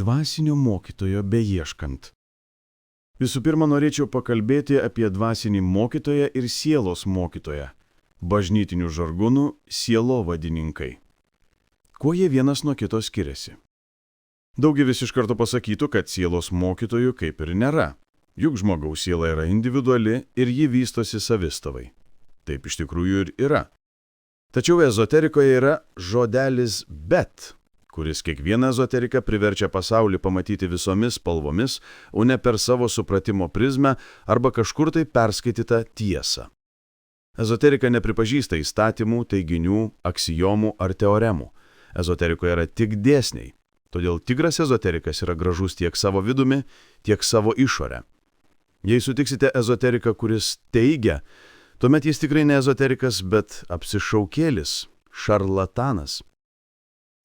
dvasinio mokytojo beieškant. Visų pirma, norėčiau pakalbėti apie dvasinį mokytoją ir sielos mokytoją, bažnytinių žargonų sielovadininkai. Kuo jie vienas nuo kito skiriasi? Daugelis iš karto pasakytų, kad sielos mokytojų kaip ir nėra, juk žmogaus siela yra individuali ir ji vystosi savistavai. Taip iš tikrųjų ir yra. Tačiau ezoterikoje yra žodelis bet, kuris kiekvieną ezoteriką priverčia pasaulį pamatyti visomis spalvomis, o ne per savo supratimo prizmę arba kažkur tai perskaitytą tiesą. Ezoterika nepripažįsta įstatymų, teiginių, aksiomų ar teoremų. Ezoterikoje yra tik dėsniai. Todėl tikras ezoterikas yra gražus tiek savo vidumi, tiek savo išorę. Jei sutiksite ezoteriką, kuris teigia, tuomet jis tikrai ne ezoterikas, bet apsišaukėlis, šarlatanas.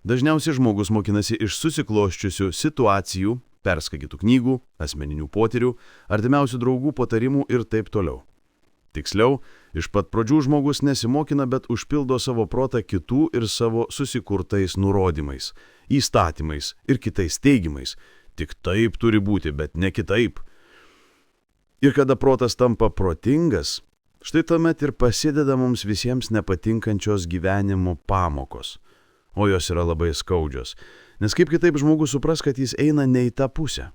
Dažniausiai žmogus mokinasi iš susiklosčiusių situacijų, perskaitytų knygų, asmeninių potyrių, artimiausių draugų patarimų ir taip toliau. Tiksliau, iš pat pradžių žmogus nesimokina, bet užpildo savo protą kitų ir savo susikurtais nurodymais, įstatymais ir kitais teigimais. Tik taip turi būti, bet ne kitaip. Ir kada protas tampa protingas, štai tuomet ir pasideda mums visiems nepatinkančios gyvenimo pamokos. O jos yra labai skaudžios, nes kaip kitaip žmogus supras, kad jis eina ne į tą pusę.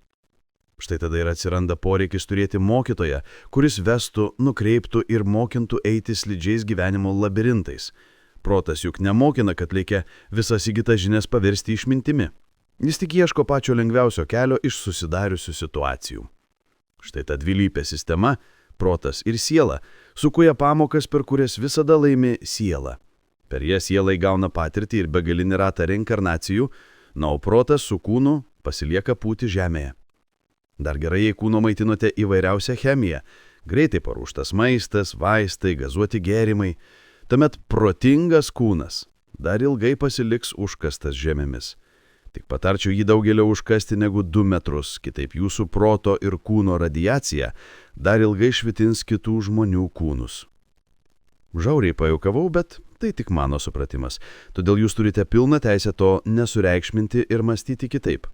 Štai tada ir atsiranda poreikis turėti mokytoją, kuris vestų, nukreiptų ir mokintų eiti slidžiais gyvenimo labirintais. Protas juk nemokina, kad reikia visas įgytas žinias paversti išmintimi. Jis tik ieško pačio lengviausio kelio iš susidariusių situacijų. Štai ta dvilypė sistema, protas ir siela, sukuria pamokas, per kurias visada laimi siela. Per jas siela įgauna patirtį ir begalinį ratą reinkarnacijų, na, o protas su kūnu pasilieka pūti žemėje. Dar gerai, jei kūno maitinote įvairiausią chemiją, greitai paruoštas maistas, vaistai, gazuoti gėrimai, tuomet protingas kūnas dar ilgai pasiliks užkastas žemėmis. Tik patarčiau jį daugelio užkasti negu 2 metrus, kitaip jūsų proto ir kūno radiacija dar ilgai švitins kitų žmonių kūnus. Žiauriai pajuokavau, bet tai tik mano supratimas, todėl jūs turite pilną teisę to nesureikšminti ir mąstyti kitaip.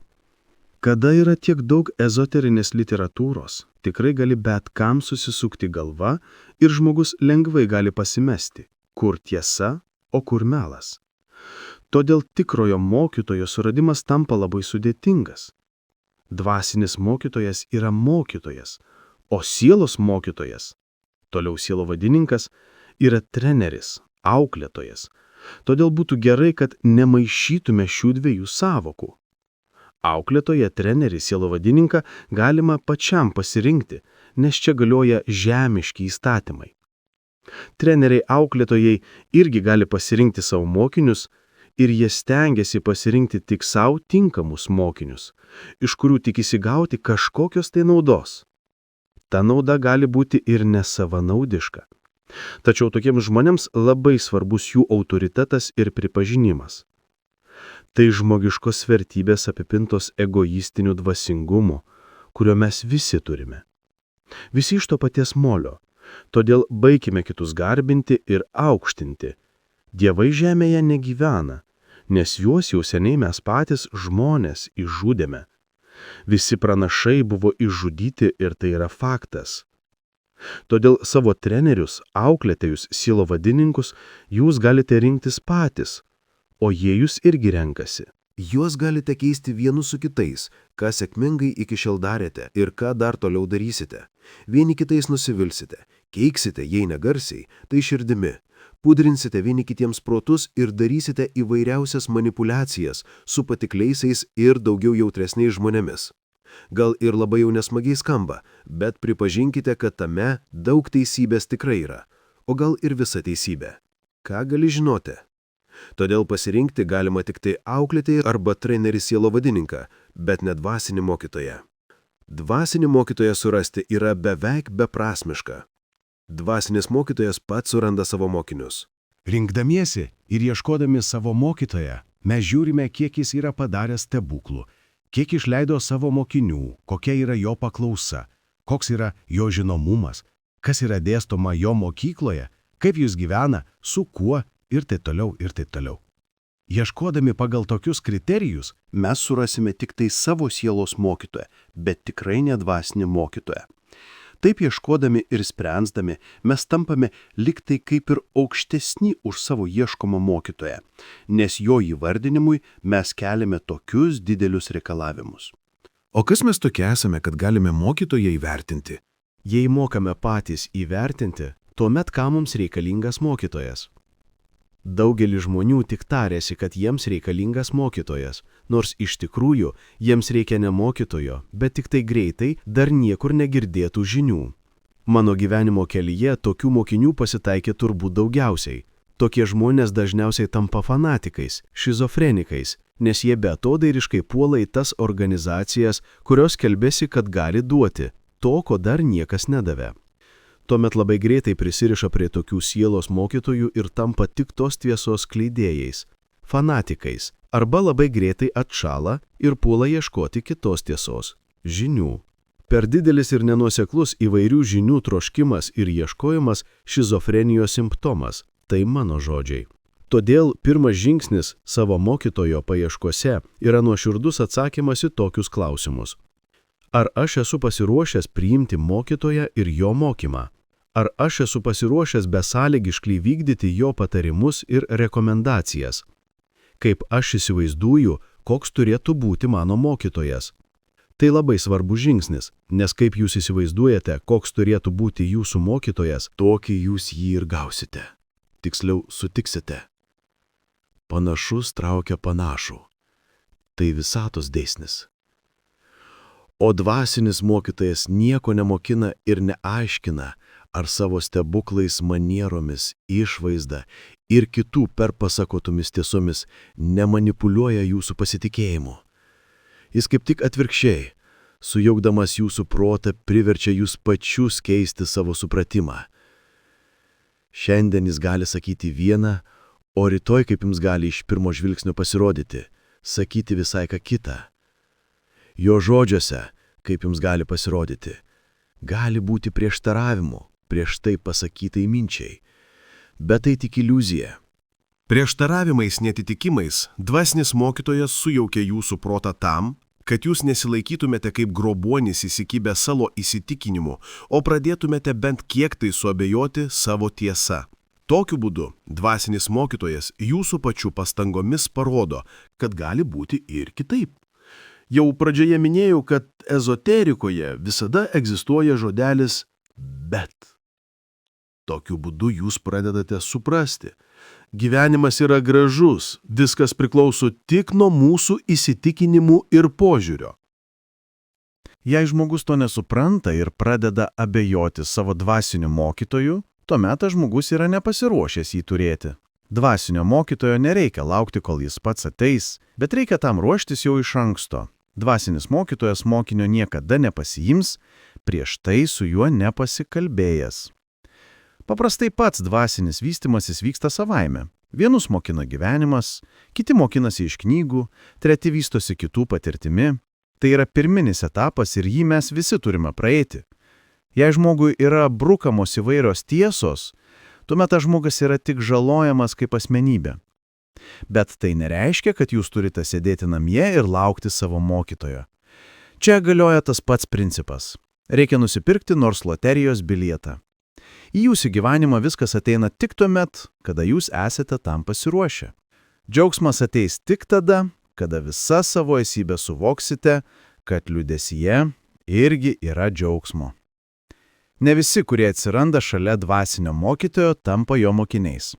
Kada yra tiek daug ezoterinės literatūros, tikrai gali bet kam susisukti galva ir žmogus lengvai gali pasimesti, kur tiesa, o kur melas. Todėl tikrojo mokytojo suradimas tampa labai sudėtingas. Dvasinis mokytojas yra mokytojas, o sielos mokytojas, toliau sielovadininkas, yra treneris, auklėtojas. Todėl būtų gerai, kad nemaišytume šių dviejų sąvokų. Auklėtoje, trenerį, sielovadininką galima pačiam pasirinkti, nes čia galioja žemiški įstatymai. Treneriai auklėtojai irgi gali pasirinkti savo mokinius ir jie stengiasi pasirinkti tik savo tinkamus mokinius, iš kurių tikisi gauti kažkokios tai naudos. Ta nauda gali būti ir nesavanaudiška. Tačiau tokiems žmonėms labai svarbus jų autoritetas ir pripažinimas. Tai žmogiškos vertybės apipintos egoistiniu dvasingumu, kurio mes visi turime. Visi iš to paties molio, todėl baikime kitus garbinti ir aukštinti. Dievai žemėje negyvena, nes juos jau seniai mes patys žmonės išžudėme. Visi pranašai buvo išžudyti ir tai yra faktas. Todėl savo trenerius, auklėtojus, sielovadininkus jūs galite rinktis patys, o jie jūs irgi renkasi. Juos galite keisti vienus su kitais, ką sėkmingai iki šiol darėte ir ką dar toliau darysite. Vieni kitais nusivilsite, keiksite, jei negarsiai, tai širdimi. Pudrinsite vieni kitiems protus ir darysite įvairiausias manipulacijas su patikliaisiais ir daugiau jautresniais žmonėmis. Gal ir labai jau nesmagiai skamba, bet pripažinkite, kad tame daug teisybės tikrai yra, o gal ir visa teisybė. Ką gali žinoti? Todėl pasirinkti galima tik tai auklėtąjį arba trenerį sielovadininką, bet ne dvasinį mokytoją. Dvasinį mokytoją surasti yra beveik beprasmiška. Dvasinis mokytojas pats suranda savo mokinius. Rinkdamiesi ir ieškodami savo mokytoją, mes žiūrime, kiek jis yra padaręs stebuklų, kiek išleido savo mokinių, kokia yra jo paklausa, koks yra jo žinomumas, kas yra dėstoma jo mokykloje, kaip jis gyvena, su kuo ir taip toliau ir taip toliau. Ieškodami pagal tokius kriterijus, Mes surasime tik tai savo sielos mokytoją, bet tikrai ne dvasinį mokytoją. Taip ieškodami ir sprendzdami, mes tampame liktai kaip ir aukštesni už savo ieškomą mokytoją, nes jo įvardinimui mes keliame tokius didelius reikalavimus. O kas mes tokie esame, kad galime mokytoją įvertinti? Jei mokame patys įvertinti, tuomet kam mums reikalingas mokytojas? Daugelis žmonių tik tarėsi, kad jiems reikalingas mokytojas, nors iš tikrųjų jiems reikia ne mokytojo, bet tik tai greitai dar niekur negirdėtų žinių. Mano gyvenimo kelyje tokių mokinių pasitaikė turbūt daugiausiai. Tokie žmonės dažniausiai tampa fanatikais, šizofrenikais, nes jie beatodairiškai puola į tas organizacijas, kurios skelbėsi, kad gali duoti to, ko dar niekas nedavė. Tuomet labai greitai prisiriša prie tokių sielos mokytojų ir tampa tik tos tiesos skleidėjais, fanatikais, arba labai greitai atšala ir puola ieškoti kitos tiesos, žinių. Per didelis ir nenuoseklus įvairių žinių troškimas ir ieškojimas šizofrenijos simptomas, tai mano žodžiai. Todėl pirmas žingsnis savo mokytojo paieškose yra nuoširdus atsakymas į tokius klausimus. Ar aš esu pasiruošęs priimti mokytoją ir jo mokymą? Ar aš esu pasiruošęs besąlygiškai vykdyti jo patarimus ir rekomendacijas? Kaip aš įsivaizduoju, koks turėtų būti mano mokytojas? Tai labai svarbus žingsnis, nes kaip jūs įsivaizduojate, koks turėtų būti jūsų mokytojas, Tokį jūs jį ir gausite. Tiksliau, sutiksite. Panašus traukia panašų. Tai visatos dėsnis. O dvasinis mokytojas nieko nemokina ir neaiškina, ar savo stebuklais, manieromis, išvaizda ir kitų perpasakotomis tiesomis nemanipuliuoja jūsų pasitikėjimu. Jis kaip tik atvirkščiai, sujaukdamas jūsų protą, priverčia jūs pačius keisti savo supratimą. Šiandien jis gali sakyti vieną, o rytoj, kaip jums gali iš pirmo žvilgsnio pasirodyti, sakyti visai ką kitą. Jo žodžiuose, kaip jums gali pasirodyti, gali būti prieštaravimų prieš tai pasakytai minčiai, bet tai tik iliuzija. Prieštaravimais, netitikimais, dvasinis mokytojas sujaukia jūsų protą tam, kad jūs nesilaikytumėte kaip grobuonis įsikibę savo įsitikinimu, o pradėtumėte bent kiek tai suabejoti savo tiesa. Tokiu būdu dvasinis mokytojas jūsų pačių pastangomis parodo, kad gali būti ir kitaip. Jau pradžioje minėjau, kad ezoterikoje visada egzistuoja žodelis bet. Tokiu būdu jūs pradedate suprasti. Gyvenimas yra gražus, viskas priklauso tik nuo mūsų įsitikinimų ir požiūrio. Jei žmogus to nesupranta ir pradeda abejoti savo dvasiniu mokytoju, tuomet tas žmogus yra nepasiruošęs jį turėti. Dvasinio mokytojo nereikia laukti, kol jis pats ateis, bet reikia tam ruoštis jau iš anksto. Dvasinis mokytojas mokinio niekada nepasiims, prieš tai su juo nepasikalbėjęs. Paprastai pats dvasinis vystymasis vyksta savaime. Vienus mokina gyvenimas, kiti mokinasi iš knygų, treti vystosi kitų patirtimi. Tai yra pirminis etapas ir jį mes visi turime praeiti. Jei žmogui yra brukamos įvairios tiesos, tuomet tas žmogus yra tik žalojamas kaip asmenybė. Bet tai nereiškia, kad jūs turite sėdėti namie ir laukti savo mokytojo. Čia galioja tas pats principas. Reikia nusipirkti nors loterijos bilietą. Į jūsų gyvenimą viskas ateina tik tuomet, kada jūs esate tam pasiruošę. Džiaugsmas ateis tik tada, kada visa savo esybę suvoksite, kad liūdesyje irgi yra džiaugsmo. Ne visi, kurie atsiranda šalia dvasinio mokytojo, tampa jo mokiniais.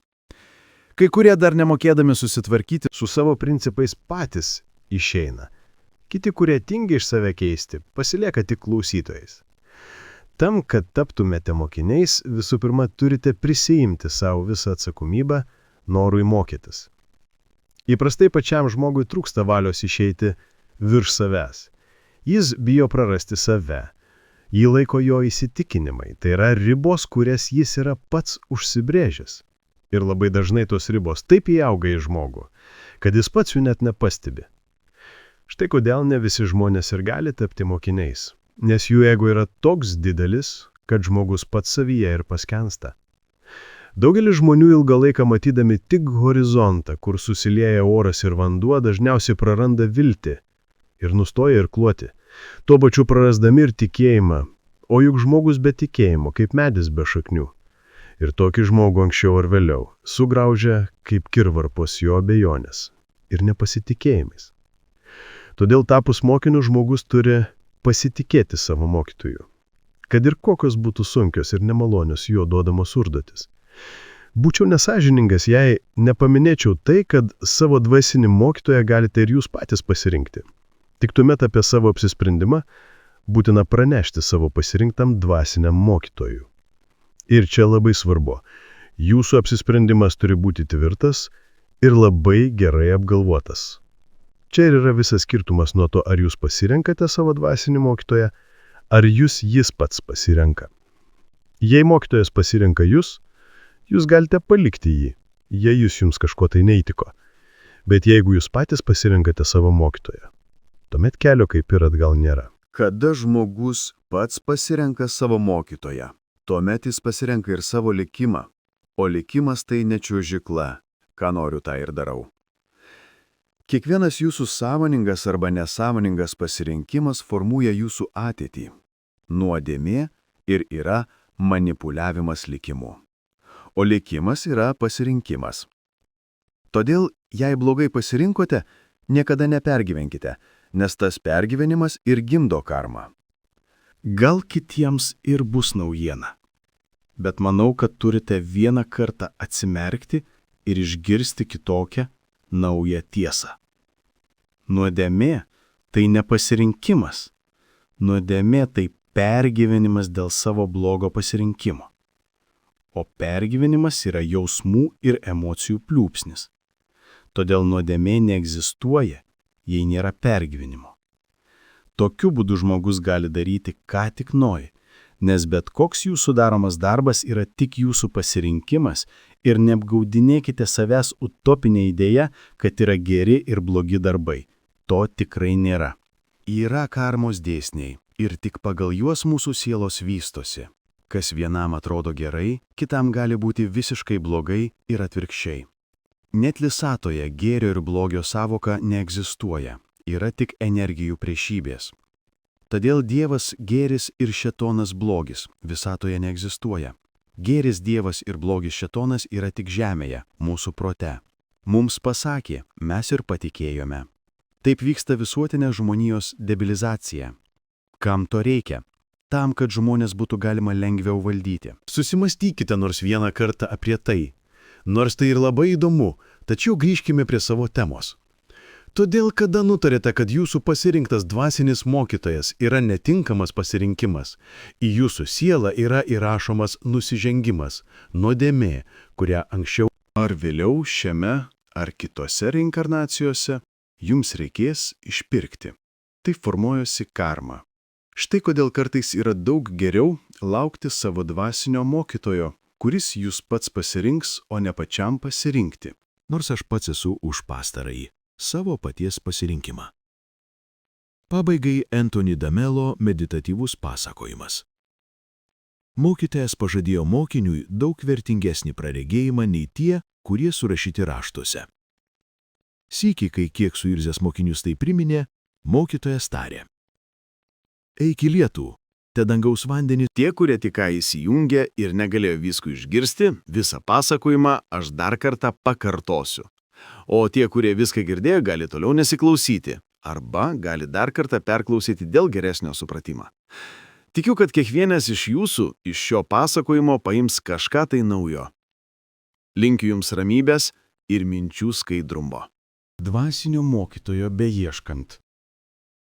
Kai kurie dar nemokėdami susitvarkyti Su savo principais patys išeina. Kiti, kurie tingi iš save keisti, pasilieka tik klausytojais. Tam, kad taptumėte mokiniais, visų pirma turite prisiimti savo visą atsakomybę norui mokytis. Įprastai pačiam žmogui trūksta valios išeiti virš savęs. Jis bijo prarasti save. Jį laiko jo įsitikinimai, tai yra ribos, kurias jis yra pats užsibrėžęs. Ir labai dažnai tos ribos taip įauga į žmogų, kad jis pats jų net nepastebi. Štai kodėl ne visi žmonės ir gali tapti mokiniais, nes jų ego yra toks didelis, kad žmogus pats savyje ir paskensta. Daugelis žmonių ilgą laiką matydami tik horizontą, kur susilieja oras ir vanduo, dažniausiai praranda viltį ir nustoja irkluoti. Tuo pačiu prarasdami ir tikėjimą, o juk žmogus be tikėjimo, kaip medis be šaknių. Ir tokį žmogų anksčiau ar vėliau sugraužia kaip kirvarpos jo abejonės ir nepasitikėjimais. Todėl tapus mokiniu žmogus turi pasitikėti savo mokytoju, kad ir kokios būtų sunkios ir nemalonios jo duodamos užduotis. Būčiau nesažiningas, jei nepaminėčiau tai, kad savo dvasinį mokytoją galite ir jūs patys pasirinkti. Tik tuomet apie savo apsisprendimą būtina pranešti savo pasirinktam dvasiniam mokytojui. Ir čia labai svarbu, jūsų apsisprendimas turi būti tvirtas ir labai gerai apgalvotas. Čia ir yra visas skirtumas nuo to, ar jūs pasirenkate savo dvasinį mokytoją, ar jis pats pasirenka. Jei mokytojas pasirenka jūs galite palikti jį, jei jums kažko tai neįtiko. Bet jeigu jūs patys pasirenkate savo mokytoją, tuomet kelio kaip ir atgal nėra. Kada žmogus pats pasirenka savo mokytoją, tuomet jis pasirenka ir savo likimą, o likimas tai ne čiuožykla, ką noriu tą ir darau. Kiekvienas jūsų sąmoningas arba nesąmoningas pasirinkimas formuoja jūsų ateitį. Nuodėmė ir yra manipuliavimas likimu. O likimas yra pasirinkimas. Todėl, jei blogai pasirinkote, niekada nepergyvenkite, nes tas pergyvenimas ir gimdo karmą. Gal kitiems ir bus naujiena, bet manau, kad turite vieną kartą atsimerkti ir išgirsti kitokią, naują tiesą. Nuodėmė tai ne pasirinkimas. Nuodėmė tai pergyvenimas dėl savo blogo pasirinkimo. O pergyvenimas yra jausmų ir emocijų pliūpsnis. Todėl nuodėmė neegzistuoja, jei nėra pergyvenimo. Tokiu būdu žmogus gali daryti, ką tik nori, nes bet koks jūsų daromas darbas yra tik jūsų pasirinkimas ir neapgaudinėkite savęs utopinė idėja, kad yra geri ir blogi darbai. To tikrai nėra. Yra karmos dėsniai ir tik pagal juos mūsų sielos vystosi. Kas vienam atrodo gerai, kitam gali būti visiškai blogai ir atvirkščiai. Net visatoje gėrio ir blogio sąvoka neegzistuoja, yra tik energijų priešybės. Todėl Dievas gėris ir šėtonas blogis visatoje neegzistuoja. Gėris Dievas ir blogis šėtonas yra tik žemėje, mūsų prote. Mums pasakė, mes ir patikėjome. Taip vyksta visuotinė žmonijos debilizacija. Kam to reikia? Tam, kad žmonės būtų galima lengviau valdyti. Susimastykite nors vieną kartą apie tai. Nors tai ir labai įdomu, tačiau grįžkime prie savo temos. Todėl, kada nutarėte, kad jūsų pasirinktas dvasinis mokytojas yra netinkamas pasirinkimas, į jūsų sielą yra įrašomas nusižengimas, nuodėmė, kurią anksčiau ar vėliau šiame ar kitose reinkarnacijose jums reikės išpirkti. Tai formuojasi karma. Štai kodėl kartais yra daug geriau laukti savo dvasinio mokytojo, kuris jūs pats pasirinks, o ne pačiam pasirinkti. Nors aš pats esu už pastarąjį, savo paties pasirinkimą. Pabaigai Anthony DeMello meditatyvus pasakojimas. Mokytojas pažadėjo mokiniui daug vertingesnį praregėjimą nei tie, kurie surašyti raštuose. Sykį, kai kiek suirzęs mokinius tai priminė, mokytojas tarė: Eik į lietų, te dangaus vandenį. Tie, kurie tik ką įsijungė ir negalėjo visko išgirsti, visą pasakojimą aš dar kartą pakartosiu. O tie, kurie viską girdėjo, gali toliau nesiklausyti, arba gali dar kartą perklausyti dėl geresnio supratimo. Tikiu, kad kiekvienas iš jūsų iš šio pasakojimo paims kažką tai naujo. Linkiu jums ramybės ir minčių skaidrumo. Dvasinio mokytojo beieškant.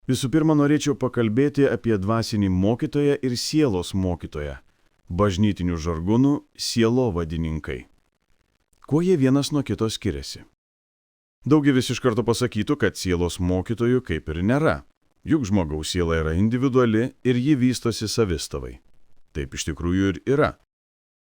Visų pirma, norėčiau pakalbėti apie dvasinį mokytoją ir sielos mokytoją, bažnytinių žargonų sielovadininkai. Kuo jie vienas nuo kito skiriasi? Daugelis iš karto pasakytų, kad sielos mokytojų kaip ir nėra, juk žmogaus siela yra individuali ir ji vystosi savistavai. Taip iš tikrųjų ir yra.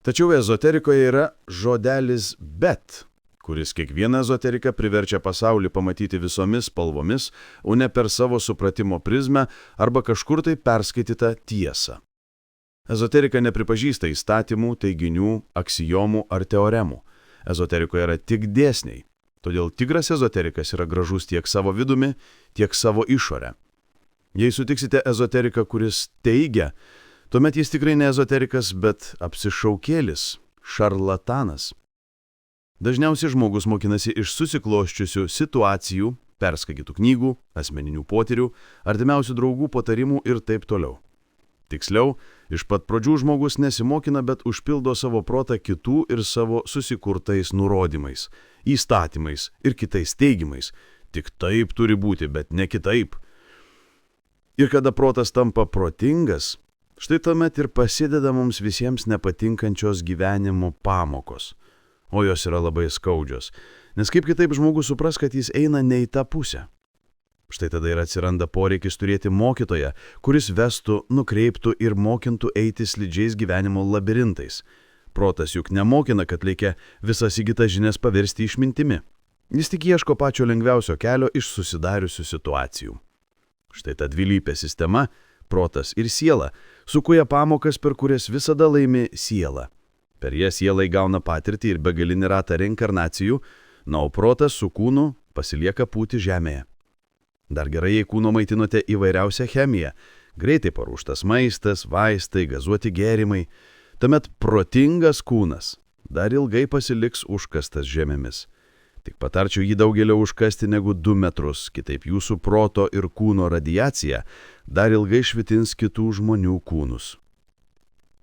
Tačiau ezoterikoje yra žodelis bet, kuris kiekvieną ezoteriką priverčia pasaulį pamatyti visomis spalvomis, o ne per savo supratimo prizmę arba kažkur tai perskaitytą tiesą. Ezoterika nepripažįsta įstatymų, teiginių, aksijomų ar teoremų. Ezoterikoje yra tik dėsniai. Todėl tikras ezoterikas yra gražus tiek savo vidumi, tiek savo išorę. Jei sutiksite ezoteriką, kuris teigia, tuomet jis tikrai ne ezoterikas, bet apsišaukėlis, šarlatanas. Dažniausiai žmogus mokinasi iš susikloščiusių situacijų, perskaitytų knygų, asmeninių potyrių, artimiausių draugų patarimų ir taip toliau. Tiksliau, iš pat pradžių žmogus nesimokina, bet užpildo savo protą kitų ir savo susikurtais nurodymais, įstatymais ir kitais teigimais. Tik taip turi būti, bet ne kitaip. Ir kada protas tampa protingas, štai tuomet ir pasideda mums visiems nepatinkančios gyvenimo pamokos. O jos yra labai skaudžios, nes kaip kitaip žmogus supras, kad jis eina ne į tą pusę. Štai tada ir atsiranda poreikis turėti mokytoją, kuris vestų, nukreiptų ir mokintų eiti slidžiais gyvenimo labirintais. Protas juk nemokina, kad reikia visas įgytas žinias paversti išmintimi. Jis tik ieško pačio lengviausio kelio iš susidariusių situacijų. Štai ta dvilypė sistema, protas ir siela, sukuria pamokas, per kurias visada laimi siela. Per jas siela įgauna patirtį ir begalinį ratą reinkarnacijų, na, o protas su kūnu pasilieka pūti žemėje. Dar gerai, jei kūno maitinote įvairiausią chemiją, greitai paruoštas maistas, vaistai, gazuoti gėrimai, tuomet protingas kūnas dar ilgai pasiliks užkastas žemėmis. Tik patarčiau jį daugelio užkasti negu 2 metrus, kitaip jūsų proto ir kūno radiacija dar ilgai švitins kitų žmonių kūnus.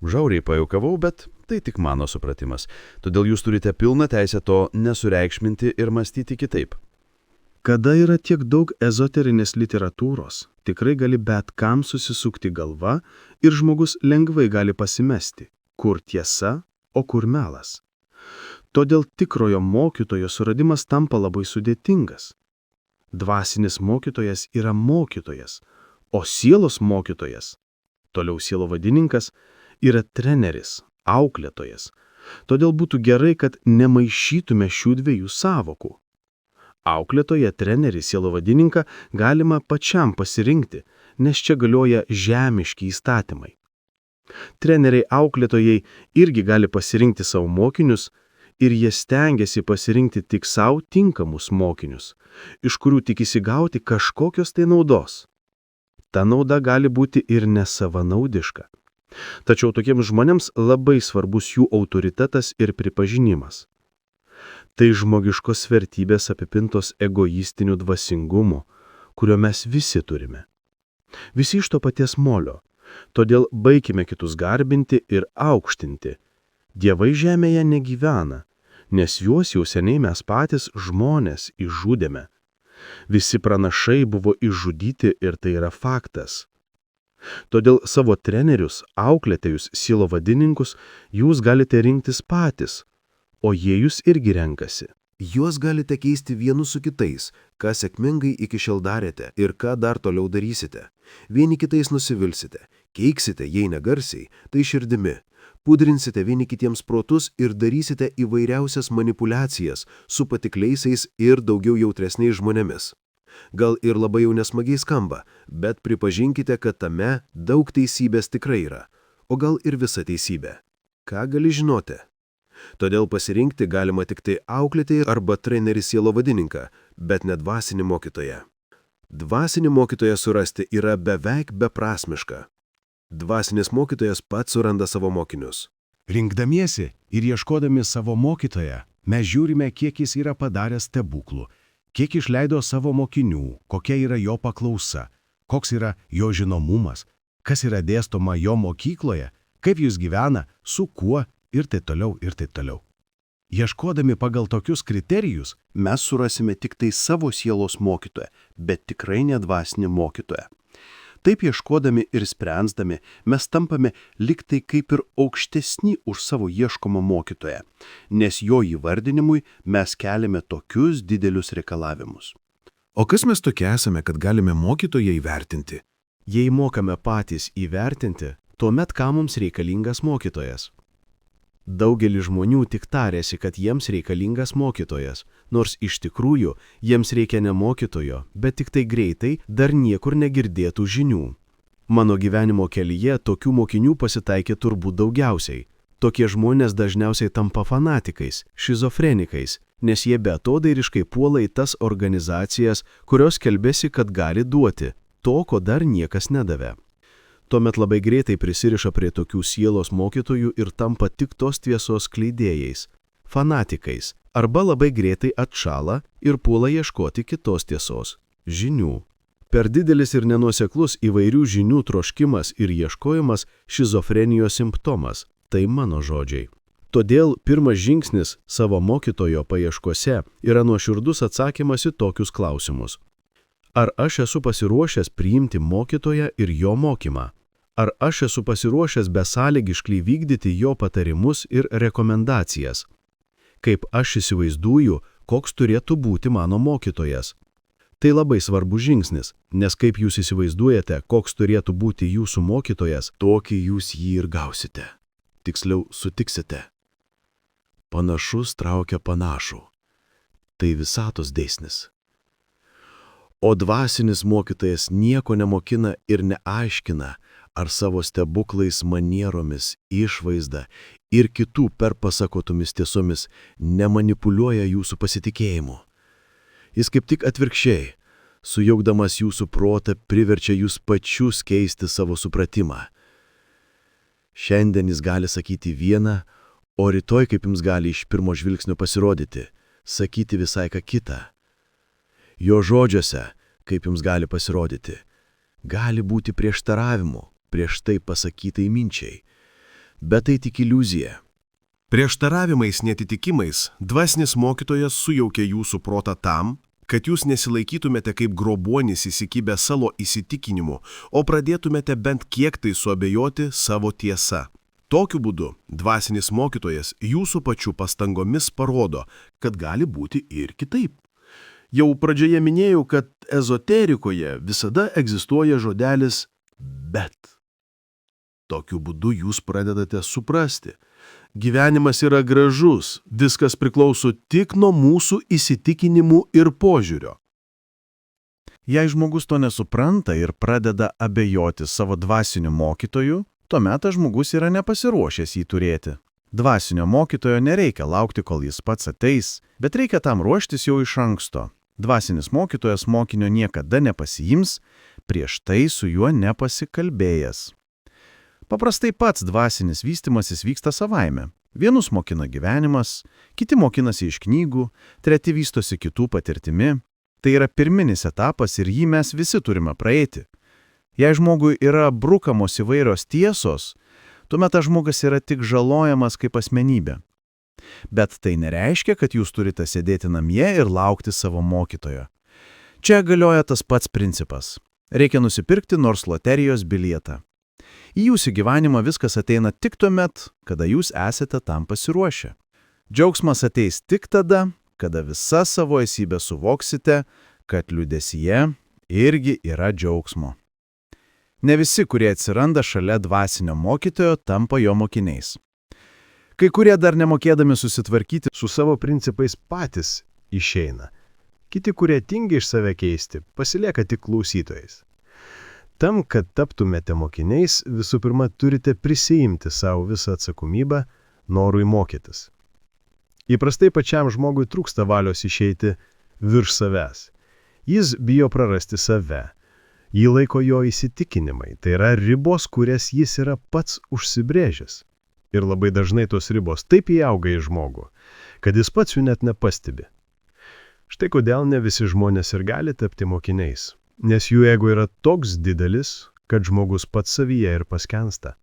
Žiauriai pajuokavau, bet tai tik mano supratimas, todėl jūs turite pilną teisę to nesureikšminti ir mąstyti kitaip. Kada yra tiek daug ezoterinės literatūros, tikrai gali bet kam susisukti galva ir žmogus lengvai gali pasimesti, kur tiesa, o kur melas. Todėl tikrojo mokytojo suradimas tampa labai sudėtingas. Dvasinis mokytojas yra mokytojas, o sielos mokytojas, toliau sielovadininkas, yra treneris, auklėtojas. Todėl būtų gerai, kad nemaišytume šių dviejų sąvokų. Auklėtoje, trenerį, sielovadininką galima pačiam pasirinkti, nes čia galioja žemiški įstatymai. Treneriai auklėtojai irgi gali pasirinkti savo mokinius ir jie stengiasi pasirinkti tik savo tinkamus mokinius, iš kurių tikisi gauti kažkokios tai naudos. Ta nauda gali būti ir nesavanaudiška. Tačiau tokiems žmonėms labai svarbus jų autoritetas ir pripažinimas. Tai žmogiškos vertybės apipintos egoistiniu dvasingumu, kurio mes visi turime. Visi iš to paties molio, todėl baikime kitus garbinti ir aukštinti. Dievai žemėje negyvena, nes juos jau seniai mes patys žmonės išžudėme. Visi pranašai buvo išžudyti ir tai yra faktas. Todėl savo trenerius, auklėtėjus, sielovadininkus jūs galite rinktis patys, o jie jūs irgi renkasi. Juos galite keisti vienus su kitais, ką sėkmingai iki šiol darėte ir ką dar toliau darysite. Vieni kitais nusivilsite, keiksite, jei negarsiai, tai širdimi. Pudrinsite vieni kitiems protus ir darysite įvairiausias manipulacijas su patikliaisiais ir daugiau jautresniais žmonėmis. Gal ir labai jau nesmagiai skamba, bet pripažinkite, kad tame daug teisybės tikrai yra, o gal ir visa teisybė. Ką gali žinoti? Todėl pasirinkti galima tik tai auklėtėją arba trenerį sielovadininką, bet ne dvasinį mokytoją. Dvasinį mokytoją surasti yra beveik beprasmiška. Dvasinis mokytojas pats suranda savo mokinius. Rinkdamiesi ir ieškodami savo mokytoją, mes žiūrime, kiek jis yra padaręs stebuklų, kiek išleido savo mokinių, kokia yra jo paklausa, koks yra jo žinomumas, kas yra dėstoma jo mokykloje, kaip jis gyvena, su kuo ir taip toliau, ir taip toliau. Ieškodami pagal tokius kriterijus, Mes surasime tik tai savo sielos mokytoją, bet tikrai ne dvasinį mokytoją. Taip ieškodami ir sprendzdami, mes tampame lyg tai kaip ir aukštesni už savo ieškomą mokytoją, nes jo įvardinimui mes keliame tokius didelius reikalavimus. O kas mes tokie esame, kad galime mokytoją įvertinti? Jei mokame patys įvertinti, tuomet kam mums reikalingas mokytojas? Daugelis žmonių tik tarėsi, kad jiems reikalingas mokytojas, nors iš tikrųjų jiems reikia ne mokytojo, bet tik tai greitai dar niekur negirdėtų žinių. Mano gyvenimo kelyje tokių mokinių pasitaikė turbūt daugiausiai. Tokie žmonės dažniausiai tampa fanatikais, šizofrenikais, nes jie beatodairiškai puola į tas organizacijas, kurios skelbėsi, kad gali duoti to, ko dar niekas nedavė. Tuomet labai greitai prisiriša prie tokių sielos mokytojų ir tampa tik tos tiesos skleidėjais, fanatikais, arba labai greitai atšala ir puola ieškoti kitos tiesos, žinių. Per didelis ir nenuoseklus įvairių žinių troškimas ir ieškojimas šizofrenijos simptomas, tai mano žodžiai. Todėl pirmas žingsnis savo mokytojo paieškose yra nuoširdus atsakymas į tokius klausimus. Ar aš esu pasiruošęs priimti mokytoją ir jo mokymą? Ar aš esu pasiruošęs besąlygiškai vykdyti jo patarimus ir rekomendacijas? Kaip aš įsivaizduoju, koks turėtų būti mano mokytojas? Tai labai svarbus žingsnis, nes kaip jūs įsivaizduojate, koks turėtų būti jūsų mokytojas, Tokį jūs jį ir gausite. Tiksliau, sutiksite. Panašus traukia panašų. Tai visatos dėsnis. O dvasinis mokytojas nieko nemokina ir neaiškina, ar savo stebuklais, manieromis, išvaizda ir kitų perpasakotomis tiesomis nemanipuliuoja jūsų pasitikėjimu. Jis kaip tik atvirkščiai, sujaukdamas jūsų protą, priverčia jūs pačius keisti savo supratimą. Šiandien jis gali sakyti vieną, o rytoj, kaip jums gali iš pirmo žvilgsnio pasirodyti, sakyti visai ką kitą. Jo žodžiuose, kaip jums gali pasirodyti, gali būti prieštaravimų prieš tai pasakytai minčiai, bet tai tik iliuzija. Prieštaravimais netitikimais dvasinis mokytojas sujaukia jūsų protą tam, kad jūs nesilaikytumėte kaip grobuonis įsikibę savo įsitikinimu, o pradėtumėte bent kiek tai suabejoti savo tiesa. Tokiu būdu dvasinis mokytojas jūsų pačių pastangomis parodo, kad gali būti ir kitaip. Jau pradžioje minėjau, kad ezoterikoje visada egzistuoja žodelis bet. Tokiu būdu jūs pradedate suprasti. Gyvenimas yra gražus, viskas priklauso tik nuo mūsų įsitikinimų ir požiūrio. Jei žmogus to nesupranta ir pradeda abejoti savo dvasiniu mokytoju, tuomet tas žmogus yra nepasiruošęs jį turėti. Dvasinio mokytojo nereikia laukti, kol jis pats ateis, bet reikia tam ruoštis jau iš anksto. Dvasinis mokytojas mokinio niekada nepasiims, prieš tai su juo nepasikalbėjęs. Paprastai pats dvasinis vystymasis vyksta savaime. Vienus mokina gyvenimas, kiti mokinasi iš knygų, treti vystosi kitų patirtimi. Tai yra pirminis etapas ir jį mes visi turime praeiti. Jei žmogui yra brukamos įvairios tiesos, tuomet tas žmogus yra tik žalojamas kaip asmenybė. Bet tai nereiškia, kad jūs turite sėdėti namie ir laukti savo mokytojo. Čia galioja tas pats principas. Reikia nusipirkti nors loterijos bilietą. Į jūsų gyvenimą viskas ateina tik tuomet, kada jūs esate tam pasiruošę. Džiaugsmas ateis tik tada, kada visa savo esybę suvoksite, kad liūdesyje irgi yra džiaugsmo. Ne visi, kurie atsiranda šalia dvasinio mokytojo, tampa jo mokiniais. Kai kurie dar nemokėdami susitvarkyti su savo principais patys išeina. Kiti, kurie tingi iš save keisti, pasilieka tik klausytojais. Tam, kad taptumėte mokiniais, visų pirma turite prisiimti savo visą atsakomybę norui mokytis. Įprastai pačiam žmogui trūksta valios išeiti virš savęs. Jis bijo prarasti save. Jį laiko jo įsitikinimai, tai yra ribos, kurias jis yra pats užsibrėžęs. Ir labai dažnai tos ribos taip įauga į žmogų, kad jis pats jų net nepastebi. Štai kodėl ne visi žmonės ir gali tapti mokiniais, nes jų ego yra toks didelis, kad žmogus pats savyje ir paskensta.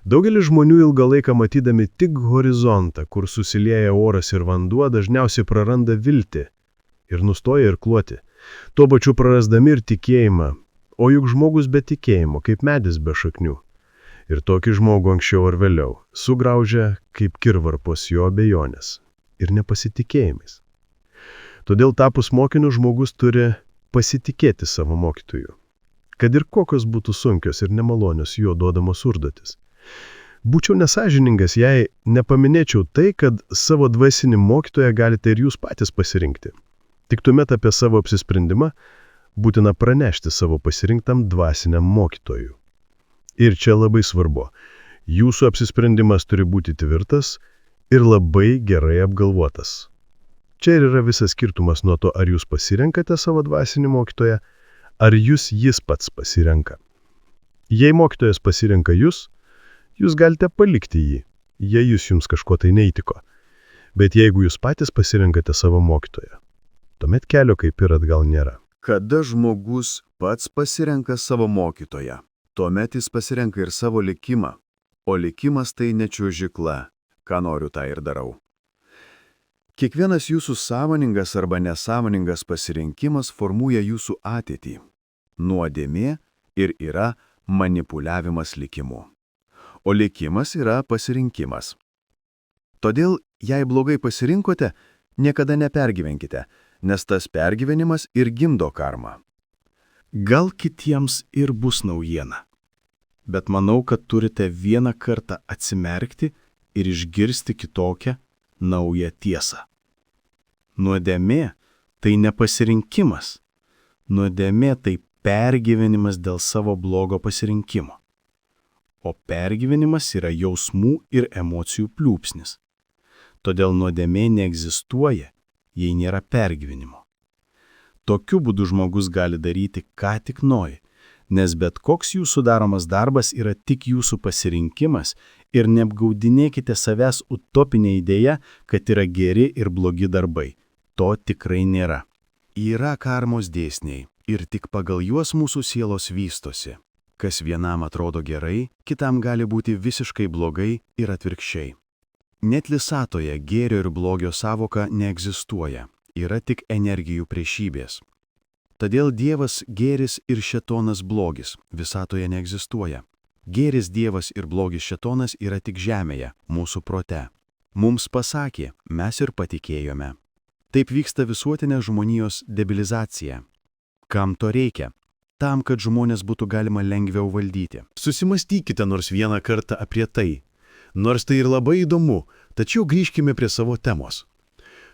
Daugelis žmonių ilgą laiką matydami tik horizontą, kur susilieja oras ir vanduo, dažniausiai praranda viltį ir nustoja irkluoti. Tuo pačiu prarasdami ir tikėjimą, o juk žmogus be tikėjimo, kaip medis be šaknių. Ir tokį žmogų anksčiau ar vėliau sugraužia kaip kirvarpos jo abejonės ir nepasitikėjimais. Todėl tapus mokiniu žmogus turi pasitikėti savo mokytoju, kad ir kokios būtų sunkios ir nemalonios jo duodamos užduotis. Būčiau nesąžiningas, jei nepaminėčiau tai, kad savo dvasinį mokytoją galite ir jūs patys pasirinkti. Tik tuomet apie savo apsisprendimą būtina pranešti savo pasirinktam dvasiniam mokytojui. Ir čia labai svarbu, jūsų apsisprendimas turi būti tvirtas ir labai gerai apgalvotas. Čia ir yra visas skirtumas nuo to, ar jūs pasirenkate savo dvasinį mokytoją, ar jis pats pasirenka. Jei mokytojas pasirenka jūs galite palikti jį, jei jums kažko tai neįtiko. Bet jeigu jūs patys pasirenkate savo mokytoją, tuomet kelio kaip ir atgal nėra. Kada žmogus pats pasirenka savo mokytoją, tuomet jis pasirenka ir savo likimą, o likimas tai ne čiuožykla, ką noriu tą ir darau. Kiekvienas jūsų sąmoningas arba nesąmoningas pasirinkimas formuoja jūsų ateitį. Nuodėmė ir yra manipuliavimas likimu. O likimas yra pasirinkimas. Todėl, jei blogai pasirinkote, niekada nepergyvenkite, nes tas pergyvenimas ir gimdo karmą. Gal kitiems ir bus naujiena, bet manau, kad turite vieną kartą atsimerkti ir išgirsti kitokią, naują tiesą. Nuodėmė tai ne pasirinkimas. Nuodėmė tai pergyvenimas dėl savo blogo pasirinkimo. O pergyvenimas yra jausmų ir emocijų pliūpsnis. Todėl nuodėmė neegzistuoja, jei nėra pergyvenimo. Tokiu būdu žmogus gali daryti, ką tik nori, nes bet koks jūsų daromas darbas yra tik jūsų pasirinkimas ir neapgaudinėkite savęs utopinė idėja, kad yra geri ir blogi darbai. To tikrai nėra. Yra karmos dėsniai ir tik pagal juos mūsų sielos vystosi. Kas vienam atrodo gerai, kitam gali būti visiškai blogai ir atvirkščiai. Net visatoje gėrio ir blogio sąvoka neegzistuoja, yra tik energijų priešybės. Todėl Dievas gėris ir šėtonas blogis visatoje neegzistuoja. Gėris Dievas ir blogis šėtonas yra tik žemėje, mūsų prote. Mums pasakė, mes ir patikėjome. Taip vyksta visuotinė žmonijos debilizacija. Kam to reikia? Tam, kad žmonės būtų galima lengviau valdyti. Susimastykite nors vieną kartą apie tai. Nors tai ir labai įdomu, tačiau grįžkime prie savo temos.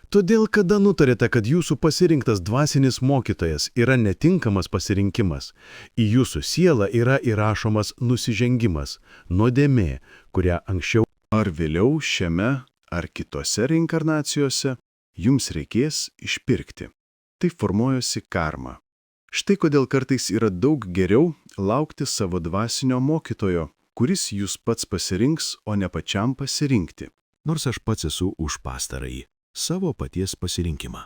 Todėl, kada nutarėte, kad jūsų pasirinktas dvasinis mokytojas yra netinkamas pasirinkimas, į jūsų sielą yra įrašomas nusižengimas, nuodėmė, kurią anksčiau ar vėliau šiame ar kitose reinkarnacijose jums reikės išpirkti. Tai formuojasi karma. Štai kodėl kartais yra daug geriau laukti savo dvasinio mokytojo, kuris jūs pats pasirinks, o ne pačiam pasirinkti. Nors aš pats esu už pastarąjį, savo paties pasirinkimą.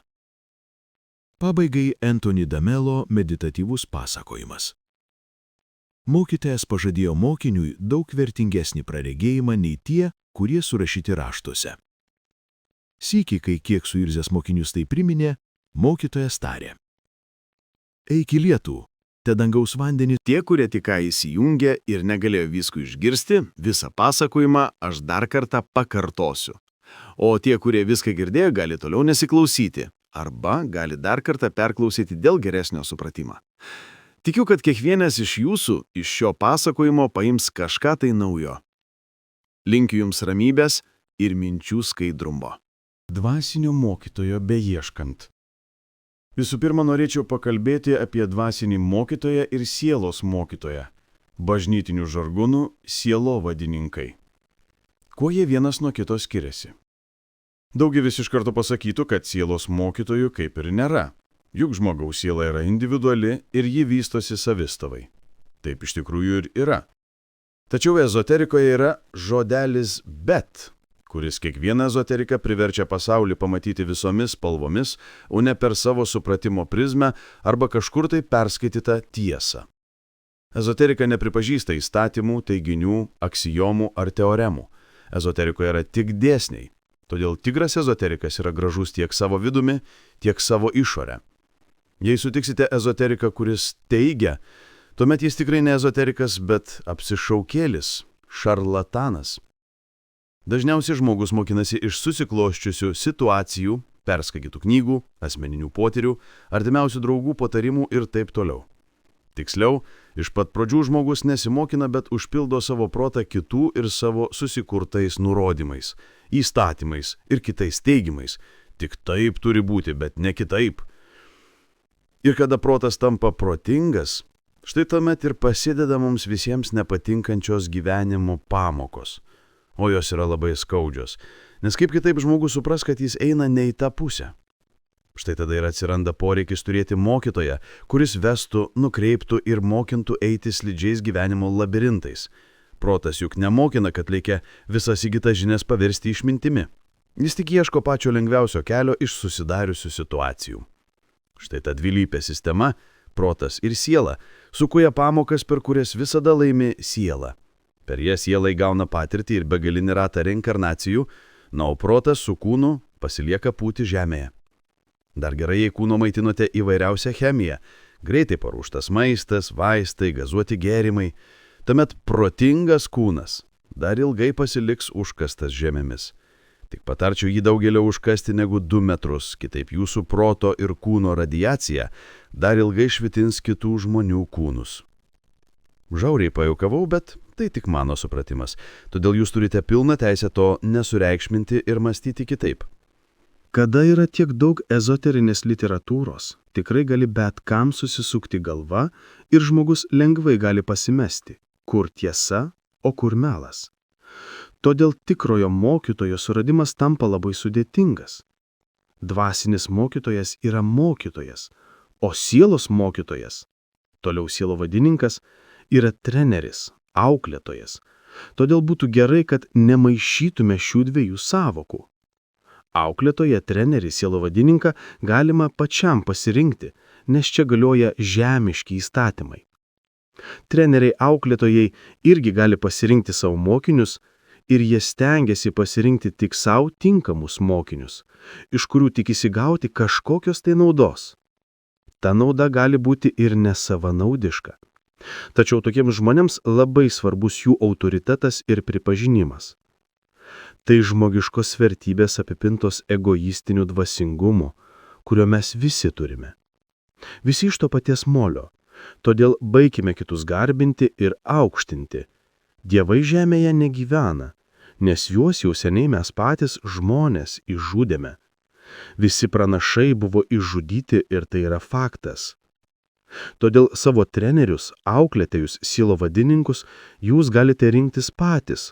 Pabaigai Anthony Damelo meditatyvus pasakojimas. Mokytojas pažadėjo mokiniui daug vertingesnį praregėjimą nei tie, kurie surašyti raštuose. Sykį, kai kiek suirzęs mokinius tai priminė, mokytojas tarė: Eik į lietų, te dangaus vandenį. Tie, kurie tik ką įsijungė ir negalėjo visko išgirsti, visą pasakojimą aš dar kartą pakartosiu. O tie, kurie viską girdėjo, gali toliau nesiklausyti, arba gali dar kartą perklausyti dėl geresnio supratimo. Tikiu, kad kiekvienas iš jūsų iš šio pasakojimo paims kažką tai naujo. Linkiu jums ramybės ir minčių skaidrumo. Dvasinio mokytojo beieškant. Visų pirma, norėčiau pakalbėti apie dvasinį mokytoją ir sielos mokytoją, bažnytinių žargonų sielovadininkai. Kuo jie vienas nuo kito skiriasi? Daugelis iš karto pasakytų, kad sielos mokytojų kaip ir nėra, juk žmogaus siela yra individuali ir ji vystosi savistavai. Taip iš tikrųjų ir yra. Tačiau ezoterikoje yra žodelis bet, kuris kiekvieną ezoteriką priverčia pasaulį pamatyti visomis spalvomis, o ne per savo supratimo prizmę arba kažkur tai perskaitytą tiesą. Ezoterika nepripažįsta įstatymų, teiginių, aksijomų ar teoremų. Ezoterikoje yra tik dėsniai. Todėl tikras ezoterikas yra gražus tiek savo vidumi, tiek savo išorę. Jei sutiksite ezoteriką, kuris teigia, tuomet jis tikrai ne ezoterikas, bet apsišaukėlis, šarlatanas. Dažniausiai žmogus mokinasi iš susiklosčiusių situacijų, perskaitytų knygų, asmeninių potyrių, artimiausių draugų patarimų ir taip toliau. Tiksliau, iš pat pradžių žmogus nesimokina, bet užpildo savo protą kitų ir savo susikurtais nurodymais, įstatymais ir kitais teigimais. Tik taip turi būti, bet ne kitaip. Ir kada protas tampa protingas, štai tuomet ir prasideda mums visiems nepatinkančios gyvenimo pamokos. O jos yra labai skaudžios, nes kaip kitaip žmogus supras, kad jis eina ne į tą pusę. Štai tada ir atsiranda poreikis turėti mokytoją, kuris vestų, nukreiptų ir mokintų eiti slidžiais gyvenimo labirintais. Protas juk nemokina, kad reikia visas įgytas žinias paversti išmintimi. Jis tik ieško pačio lengviausio kelio iš susidariusių situacijų. Štai ta dvilypė sistema, protas ir siela, sukuria pamokas, per kurias visada laimi siela. Per jas siela įgauna patirtį ir begalinį ratą reinkarnacijų, na, o protas su kūnu pasilieka pūti žemėje. Dar gerai, jei kūno maitinote įvairiausią chemiją, greitai paruoštas maistas, vaistai, gazuoti gėrimai, tuomet protingas kūnas dar ilgai pasiliks užkastas žemėmis. Tik patarčiau jį daugelio užkasti negu 2 metrus, kitaip jūsų proto ir kūno radiacija dar ilgai švitins kitų žmonių kūnus. Žiauriai pajuokavau, bet tai tik mano supratimas, todėl jūs turite pilną teisę to nesureikšminti ir mąstyti kitaip. Kada yra tiek daug ezoterinės literatūros, tikrai gali bet kam susisukti galva ir žmogus lengvai gali pasimesti, kur tiesa, o kur melas. Todėl tikrojo mokytojo suradimas tampa labai sudėtingas. Dvasinis mokytojas yra mokytojas, o sielos mokytojas, toliau sielovadininkas, yra treneris, auklėtojas. Todėl būtų gerai, kad nemaišytume šių dviejų sąvokų. Auklėtoje, trenerį, sielovadininką galima pačiam pasirinkti, nes čia galioja žemiški įstatymai. Treneriai auklėtojai irgi gali pasirinkti savo mokinius ir jie stengiasi pasirinkti tik savo tinkamus mokinius, iš kurių tikisi gauti kažkokios tai naudos. Ta nauda gali būti ir nesavanaudiška. Tačiau tokiems žmonėms labai svarbus jų autoritetas ir pripažinimas. Tai žmogiškos vertybės apipintos egoistiniu dvasingumu, kurio mes visi turime. Visi iš to paties molio, todėl baikime kitus garbinti ir aukštinti. Dievai žemėje negyvena, nes juos jau seniai mes patys žmonės išžudėme. Visi pranašai buvo išžudyti ir tai yra faktas. Todėl savo trenerius, auklėtėjus, sielovadininkus jūs galite rinktis patys,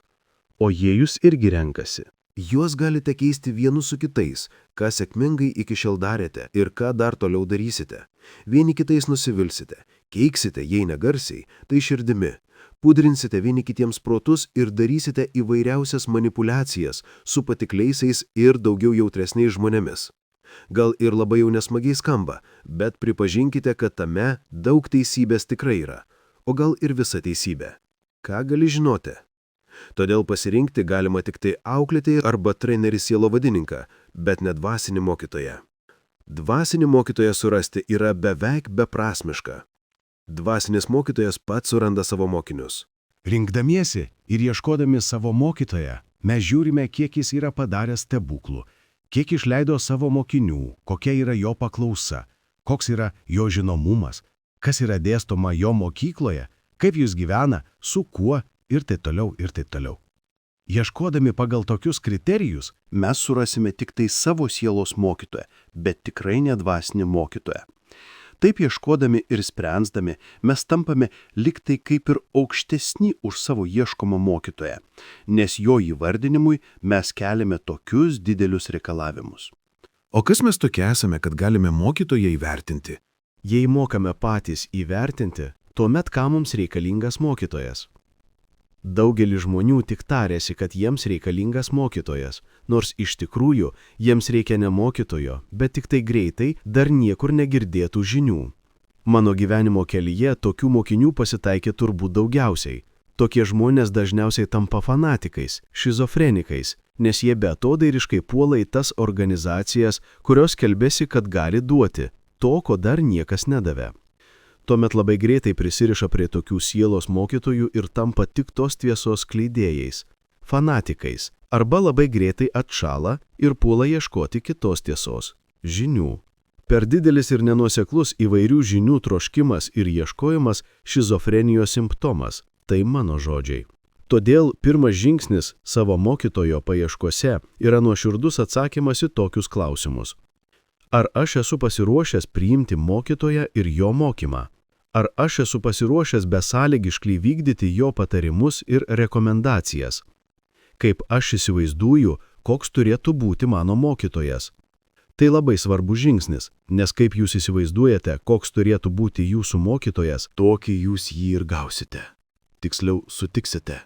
o jie jūs irgi renkasi. Juos galite keisti vienus su kitais, ką sėkmingai iki šiol darėte ir ką dar toliau darysite. Vieni kitais nusivilsite, keiksite, jei negarsiai, tai širdimi. Pudrinsite vieni kitiems protus ir darysite įvairiausias manipulacijas su patikliaisiais ir daugiau jautresniais žmonėmis. Gal ir labai jau nesmagiai skamba, bet pripažinkite, kad tame daug teisybės tikrai yra, o gal ir visa teisybė. Ką gali žinoti? Todėl pasirinkti galima tik tai auklėtėją arba trenerį sielovadininką, bet ne dvasinį mokytoją. Dvasinį mokytoją surasti yra beveik beprasmiška. Dvasinis mokytojas pats suranda savo mokinius. Rinkdamiesi ir ieškodami savo mokytoją, mes žiūrime, kiek jis yra padaręs stebuklų, kiek išleido savo mokinių, kokia yra jo paklausa, koks yra jo žinomumas, kas yra dėstoma jo mokykloje, kaip jis gyvena, su kuo ir taip toliau ir taip toliau. Ieškodami pagal tokius kriterijus, Mes surasime tik tai savo sielos mokytoją, bet tikrai ne dvasinį mokytoją. Taip ieškodami ir sprendzdami, mes tampame lyg tai kaip ir aukštesni už savo ieškomą mokytoją, nes jo įvardinimui mes keliame tokius didelius reikalavimus. O kas mes tokie esame, kad galime mokytoją įvertinti? Jei mokame patys įvertinti, tuomet kam mums reikalingas mokytojas? Daugelis žmonių tik tarėsi, kad jiems reikalingas mokytojas, nors iš tikrųjų jiems reikia ne mokytojo, bet tik tai greitai dar niekur negirdėtų žinių. Mano gyvenimo kelyje tokių mokinių pasitaikė turbūt daugiausiai. Tokie žmonės dažniausiai tampa fanatikais, šizofrenikais, nes jie beatodairiškai puola į tas organizacijas, kurios skelbėsi, kad gali duoti to, ko dar niekas nedavė. Tuomet labai greitai prisiriša prie tokių sielos mokytojų ir tampa tik tos tiesos skleidėjais, fanatikais, arba labai greitai atšala ir puola ieškoti kitos tiesos, žinių. Per didelis ir nenuoseklus įvairių žinių troškimas ir ieškojimas šizofrenijos simptomas, tai mano žodžiai. Todėl pirmas žingsnis savo mokytojo paieškose yra nuoširdus atsakymas į tokius klausimus. Ar aš esu pasiruošęs priimti mokytoją ir jo mokymą? Ar aš esu pasiruošęs besąlygiškai vykdyti jo patarimus ir rekomendacijas? Kaip aš įsivaizduoju, koks turėtų būti mano mokytojas? Tai labai svarbus žingsnis, nes kaip jūs įsivaizduojate, koks turėtų būti jūsų mokytojas, Tokį jūs jį ir gausite. Tiksliau, sutiksite.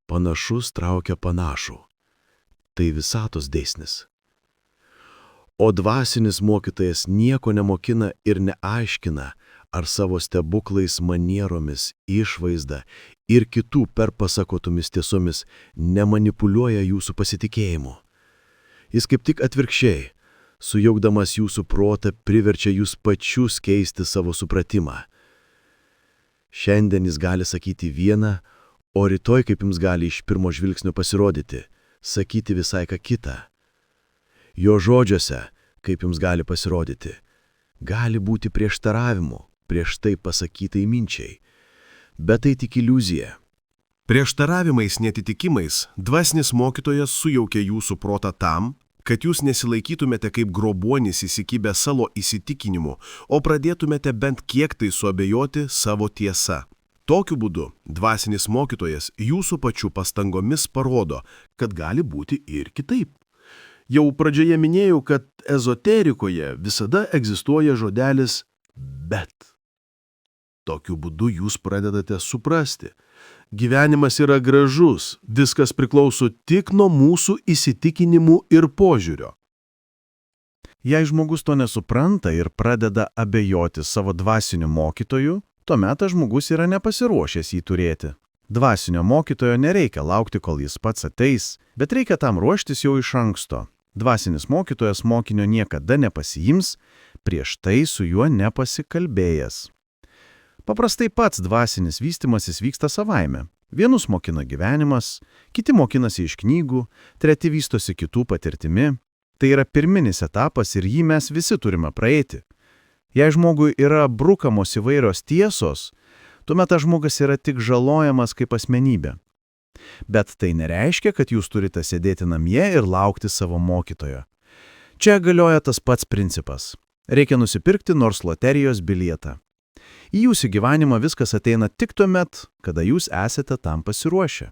Panašus traukia panašų. Tai visatos dėsnis. O dvasinis mokytojas nieko nemokina ir neaiškina, ar savo stebuklais, manieromis, išvaizda ir kitų perpasakotomis tiesomis nemanipuliuoja jūsų pasitikėjimu. Jis kaip tik atvirkščiai, sujaukdamas jūsų protą, priverčia jūs pačius keisti savo supratimą. Šiandien jis gali sakyti vieną, o rytoj, kaip jums gali iš pirmo žvilgsnio pasirodyti, sakyti visai ką kitą. Jo žodžiuose, kaip jums gali pasirodyti, gali būti prieštaravimų prieš tai pasakytai minčiai, bet tai tik iliuzija. Prieštaravimais netitikimais dvasinis mokytojas sujaukia jūsų protą tam, kad jūs nesilaikytumėte kaip grobuonis įsikibę savo įsitikinimu, o pradėtumėte bent kiek tai suabejoti savo tiesa. Tokiu būdu dvasinis mokytojas jūsų pačių pastangomis parodo, kad gali būti ir kitaip. Jau pradžioje minėjau, kad ezoterikoje visada egzistuoja žodelis bet. Tokiu būdu jūs pradedate suprasti. Gyvenimas yra gražus, viskas priklauso tik nuo mūsų įsitikinimų ir požiūrio. Jei žmogus to nesupranta ir pradeda abejoti savo dvasiniu mokytoju, tuomet tas žmogus yra nepasiruošęs jį turėti. Dvasinio mokytojo nereikia laukti, kol jis pats ateis, bet reikia tam ruoštis jau iš anksto. Dvasinis mokytojas mokinio niekada nepasiims, prieš tai su juo nepasikalbėjęs. Paprastai pats dvasinis vystymasis vyksta savaime. Vienus mokina gyvenimas, kiti mokinasi iš knygų, treti vystosi kitų patirtimi. Tai yra pirminis etapas ir jį mes visi turime praeiti. Jei žmogui yra brukamos įvairios tiesos, tuomet tas žmogus yra tik žalojamas kaip asmenybė. Bet tai nereiškia, kad jūs turite sėdėti namie ir laukti savo mokytojo. Čia galioja tas pats principas. Reikia nusipirkti nors loterijos bilietą. Į jūsų gyvenimą viskas ateina tik tuomet, kada jūs esate tam pasiruošę.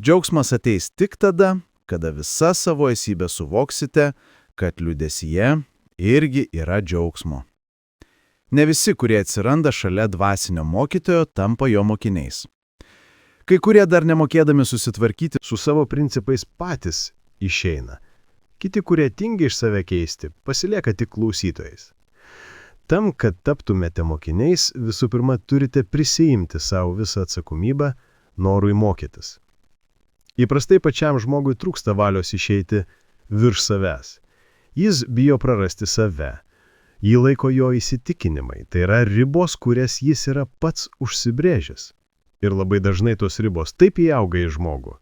Džiaugsmas ateis tik tada, kada visa savo esybę suvoksite, kad liūdesyje irgi yra džiaugsmo. Ne visi, kurie atsiranda šalia dvasinio mokytojo, tampa jo mokiniais. Kai kurie dar nemokėdami susitvarkyti su savo principais patys išeina. Kiti, kurie tingi iš save keisti, pasilieka tik klausytojais. Tam, kad taptumėte mokiniais, visų pirma turite prisiimti savo visą atsakomybę norui mokytis. Įprastai pačiam žmogui trūksta valios išeiti virš savęs. Jis bijo prarasti save. Jį laiko jo įsitikinimai, tai yra ribos, kurias jis yra pats užsibrėžęs. Ir labai dažnai tos ribos taip įauga į žmogų,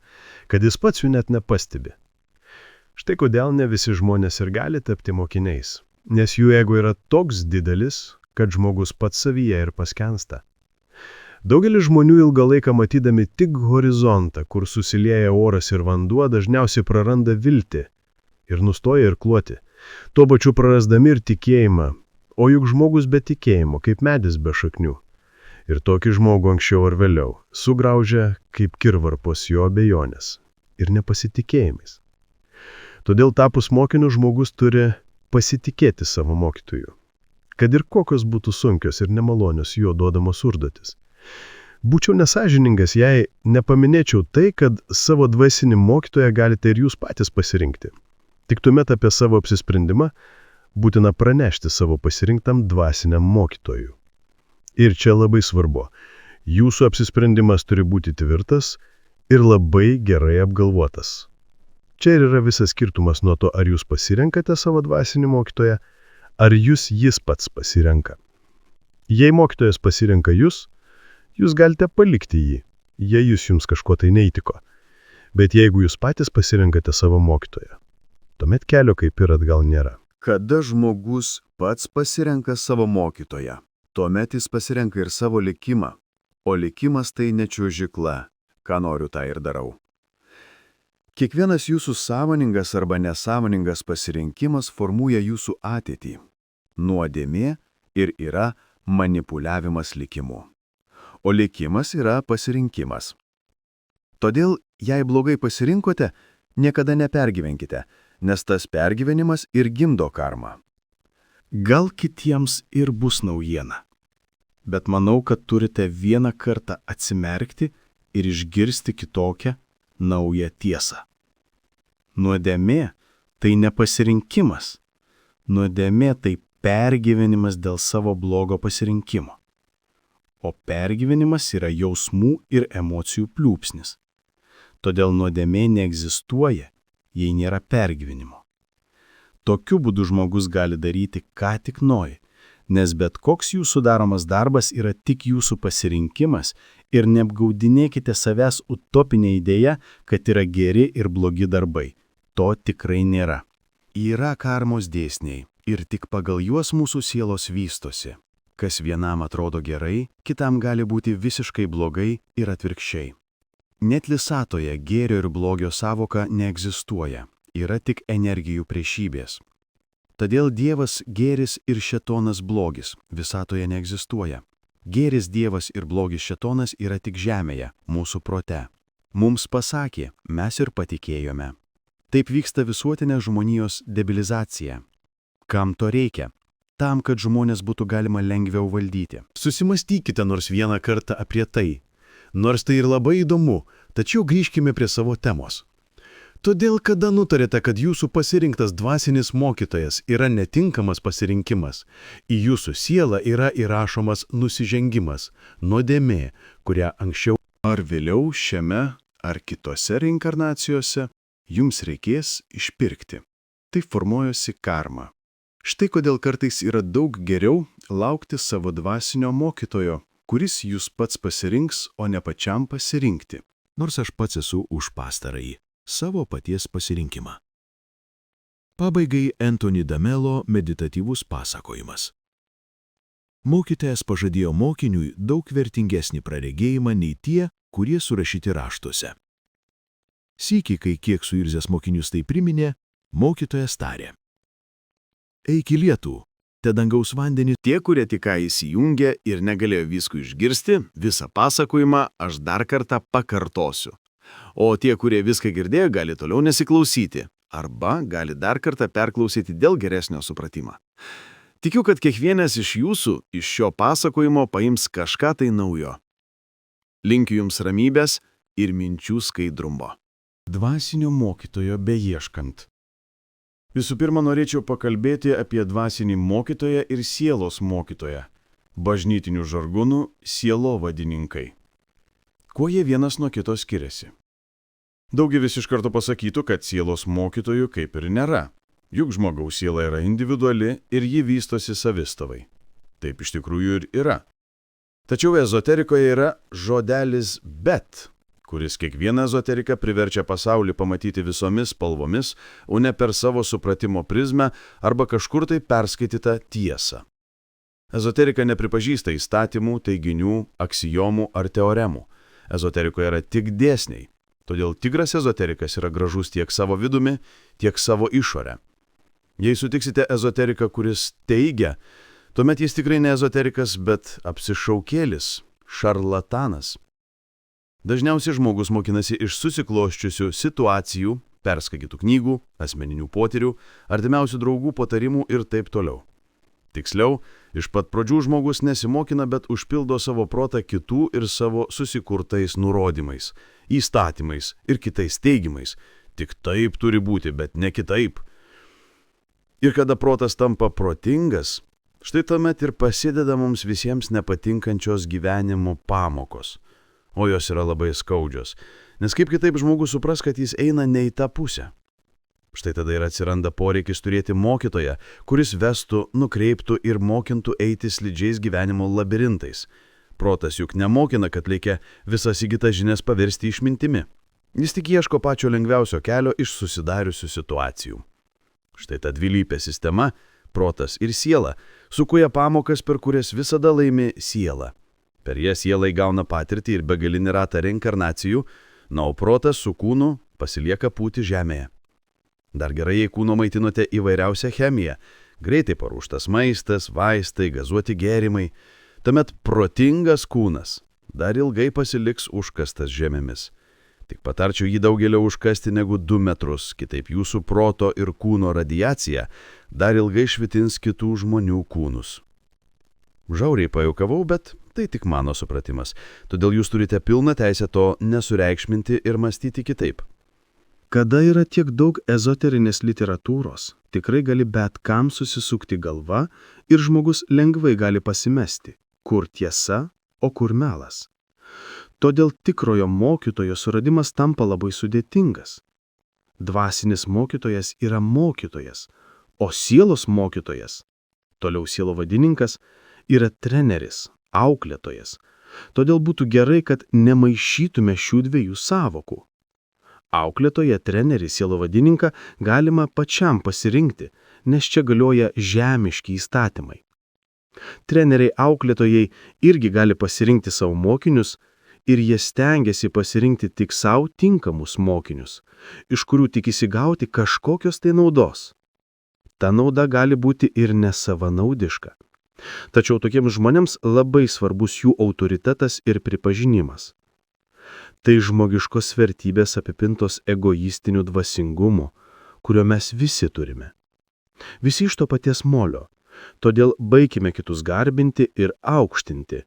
kad jis pats jų net nepastebi. Štai kodėl ne visi žmonės ir gali tapti mokiniais, nes jų ego yra toks didelis, kad žmogus pats savyje ir paskensta. Daugelis žmonių ilgą laiką matydami tik horizontą, kur susilieja oras ir vanduo, dažniausiai praranda viltį ir nustoja irkluoti. Tuo pačiu prarasdami ir tikėjimą, o juk žmogus be tikėjimo, kaip medis be šaknių. Ir tokį žmogų anksčiau ar vėliau sugraužia kaip kirvarpos jo abejonės ir nepasitikėjimais. Todėl tapus mokiniu žmogus turi pasitikėti savo mokytoju, kad ir kokios būtų sunkios ir nemalonios jo duodamos užduotis. Būčiau nesažiningas, jei nepaminėčiau tai, kad savo dvasinį mokytoją galite ir jūs patys pasirinkti. Tik tuomet apie savo apsisprendimą būtina pranešti savo pasirinktam dvasiniam mokytojui. Ir čia labai svarbu, jūsų apsisprendimas turi būti tvirtas ir labai gerai apgalvotas. Čia ir yra visas skirtumas nuo to, ar jūs pasirenkate savo dvasinį mokytoją, ar jis pats pasirenka. Jei mokytojas pasirenka jūs galite palikti jį, jei jums kažko tai neįtiko. Bet jeigu jūs patys pasirenkate savo mokytoją, tuomet kelio kaip ir atgal nėra. Kada žmogus pats pasirenka savo mokytoją, tuomet jis pasirenka ir savo likimą, o likimas tai ne čiuožykla, ką noriu tą ir darau. Kiekvienas jūsų sąmoningas arba nesąmoningas pasirinkimas formuoja jūsų ateitį. Nuodėmė ir yra manipuliavimas likimu. O likimas yra pasirinkimas. Todėl, jei blogai pasirinkote, niekada nepergyvenkite, nes tas pergyvenimas ir gimdo karmą. Gal kitiems ir bus naujiena, bet manau, kad turite vieną kartą atsimerkti ir išgirsti kitokią, naują tiesą. Nuodėmė tai ne pasirinkimas. Nuodėmė tai pergyvenimas dėl savo blogo pasirinkimo. O pergyvenimas yra jausmų ir emocijų pliūpsnis. Todėl nuodėmė neegzistuoja, jei nėra pergyvenimo. Tokiu būdu žmogus gali daryti, ką tik nori, nes bet koks jūsų daromas darbas yra tik jūsų pasirinkimas ir neapgaudinėkite savęs utopinė idėja, kad yra geri ir blogi darbai. To tikrai nėra. Yra karmos dėsniai ir tik pagal juos mūsų sielos vystosi. Kas vienam atrodo gerai, kitam gali būti visiškai blogai ir atvirkščiai. Net visatoje gėrio ir blogio sąvoka neegzistuoja, yra tik energijų priešybės. Todėl Dievas gėris ir šėtonas blogis visatoje neegzistuoja. Gėris Dievas ir blogis šėtonas yra tik žemėje, mūsų prote. Mums pasakė, mes ir patikėjome. Taip vyksta visuotinė žmonijos debilizacija. Kam to reikia? Tam, kad žmonės būtų galima lengviau valdyti. Susimastykite nors vieną kartą apie tai. Nors tai ir labai įdomu, tačiau grįžkime prie savo temos. Todėl, kada nutarėte, kad jūsų pasirinktas dvasinis mokytojas yra netinkamas pasirinkimas, į jūsų sielą yra įrašomas nusižengimas, nuodėmė, kurią anksčiau Ar vėliau šiame ar kitose reinkarnacijose jums reikės išpirkti. Tai formuojasi karma. Štai kodėl kartais yra daug geriau laukti savo dvasinio mokytojo, kuris jūs pats pasirinks, o ne pačiam pasirinkti. Nors aš pats esu už pastarąjį, savo paties pasirinkimą. Pabaigai Anthony Damelo meditatyvus pasakojimas. Mokytojas pažadėjo mokiniui daug vertingesnį praregėjimą nei tie, kurie surašyti raštuose. Sykį, kai kiek suirzęs mokinius tai priminė, mokytojas tarė: Eik į lietų, te dangaus vandenį. Tie, kurie tik ką įsijungė ir negalėjo visko išgirsti, visą pasakojimą aš dar kartą pakartosiu. O tie, kurie viską girdėjo, gali toliau nesiklausyti, arba gali dar kartą perklausyti dėl geresnio supratimo. Tikiu, kad kiekvienas iš jūsų iš šio pasakojimo paims kažką tai naujo. Linkiu jums ramybės ir minčių skaidrumo. Dvasinio mokytojo beieškant. Visų pirma, norėčiau pakalbėti apie dvasinį mokytoją ir sielos mokytoją, bažnytinių žargonų sielovadininkai. Kuo jie vienas nuo kito skiriasi? Daugelis iš karto pasakytų, kad sielos mokytojų kaip ir nėra, juk žmogaus siela yra individuali ir ji vystosi savistavai. Taip iš tikrųjų ir yra. Tačiau ezoterikoje yra žodelis bet, kuris kiekvieną ezoteriką priverčia pasaulį pamatyti visomis spalvomis, o ne per savo supratimo prizmę arba kažkur tai perskaitytą tiesą. Ezoterika nepripažįsta įstatymų, teiginių, aksijomų ar teoremų. Ezoterikoje yra tik dėsniai. Todėl tikras ezoterikas yra gražus tiek savo vidumi, tiek savo išorę. Jei sutiksite ezoteriką, kuris teigia, tuomet jis tikrai ne ezoterikas, bet apsišaukėlis, šarlatanas. Dažniausiai žmogus mokinasi iš susikloščiusių situacijų, perskaitytų knygų, asmeninių potyrių, artimiausių draugų patarimų ir taip toliau. Tiksliau, iš pat pradžių žmogus nesimokina, bet užpildo savo protą kitų ir savo susikurtais nurodymais, įstatymais ir kitais teigimais. Tik taip turi būti, bet ne kitaip. Ir kada protas tampa protingas, štai tuomet ir prasideda mums visiems nepatinkančios gyvenimo pamokos. O jos yra labai skaudžios, nes kaip kitaip žmogus supras, kad jis eina ne į tą pusę. Štai tada ir atsiranda poreikis turėti mokytoją, kuris vestų, nukreiptų ir mokintų eiti slidžiais gyvenimo labirintais. Protas juk nemokina, kad reikia visas įgytas žinias paversti išmintimi. Jis tik ieško pačio lengviausio kelio iš susidariusių situacijų. Štai ta dvilypė sistema, protas ir siela, sukuria pamokas, per kurias visada laimi siela. Per jas siela įgauna patirtį ir begalinį ratą reinkarnacijų, na, o protas su kūnu pasilieka pūti žemėje. Dar gerai, jei kūno maitinote įvairiausią chemiją, greitai paruoštas maistas, vaistai, gazuoti gėrimai, tuomet protingas kūnas dar ilgai pasiliks užkastas žemėmis. Tik patarčiau jį daug giliau užkasti negu 2 metrus, kitaip jūsų proto ir kūno radiacija dar ilgai švitins kitų žmonių kūnus. Žiauriai pajuokavau, bet tai tik mano supratimas, todėl jūs turite pilną teisę to nesureikšminti ir mąstyti kitaip. Kada yra tiek daug ezoterinės literatūros, tikrai gali bet kam susisukti galva ir žmogus lengvai gali pasimesti, kur tiesa, o kur melas. Todėl tikrojo mokytojo suradimas tampa labai sudėtingas. Dvasinis mokytojas yra mokytojas, o sielos mokytojas, toliau sielovadininkas, yra treneris, auklėtojas. Todėl būtų gerai, kad nemaišytume šių dviejų sąvokų. Auklėtoje, trenerį, sielovadininką galima pačiam pasirinkti, nes čia galioja žemiški įstatymai. Treneriai auklėtojai irgi gali pasirinkti savo mokinius ir jie stengiasi pasirinkti tik savo tinkamus mokinius, iš kurių tikisi gauti kažkokios tai naudos. Ta nauda gali būti ir nesavanaudiška. Tačiau tokiems žmonėms labai svarbus jų autoritetas ir pripažinimas. Tai žmogiškos vertybės apipintos egoistiniu dvasingumu, kurio mes visi turime. Visi iš to paties molio, todėl baikime kitus garbinti ir aukštinti.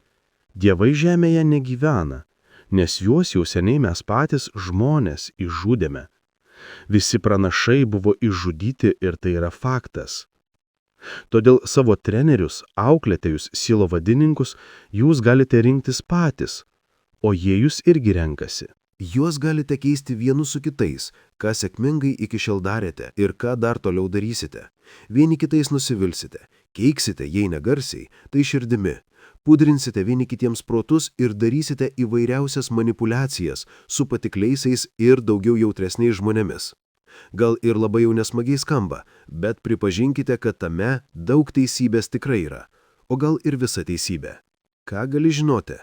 Dievai žemėje negyvena, nes juos jau seniai mes patys žmonės išžudėme. Visi pranašai buvo išžudyti ir tai yra faktas. Todėl savo trenerius, auklėtėjus, sielovadininkus jūs galite rinktis patys, o jie jūs irgi renkasi. Juos galite keisti vienus su kitais, ką sėkmingai iki šiol darėte ir ką dar toliau darysite. Vieni kitais nusivilsite, keiksite, jei negarsiai, tai širdimi. Pudrinsite vieni kitiems protus ir darysite įvairiausias manipulacijas su patikliaisiais ir daugiau jautresniais žmonėmis. Gal ir labai jau nesmagiai skamba, bet pripažinkite, kad tame daug teisybės tikrai yra, o gal ir visa teisybė. Ką gali žinoti?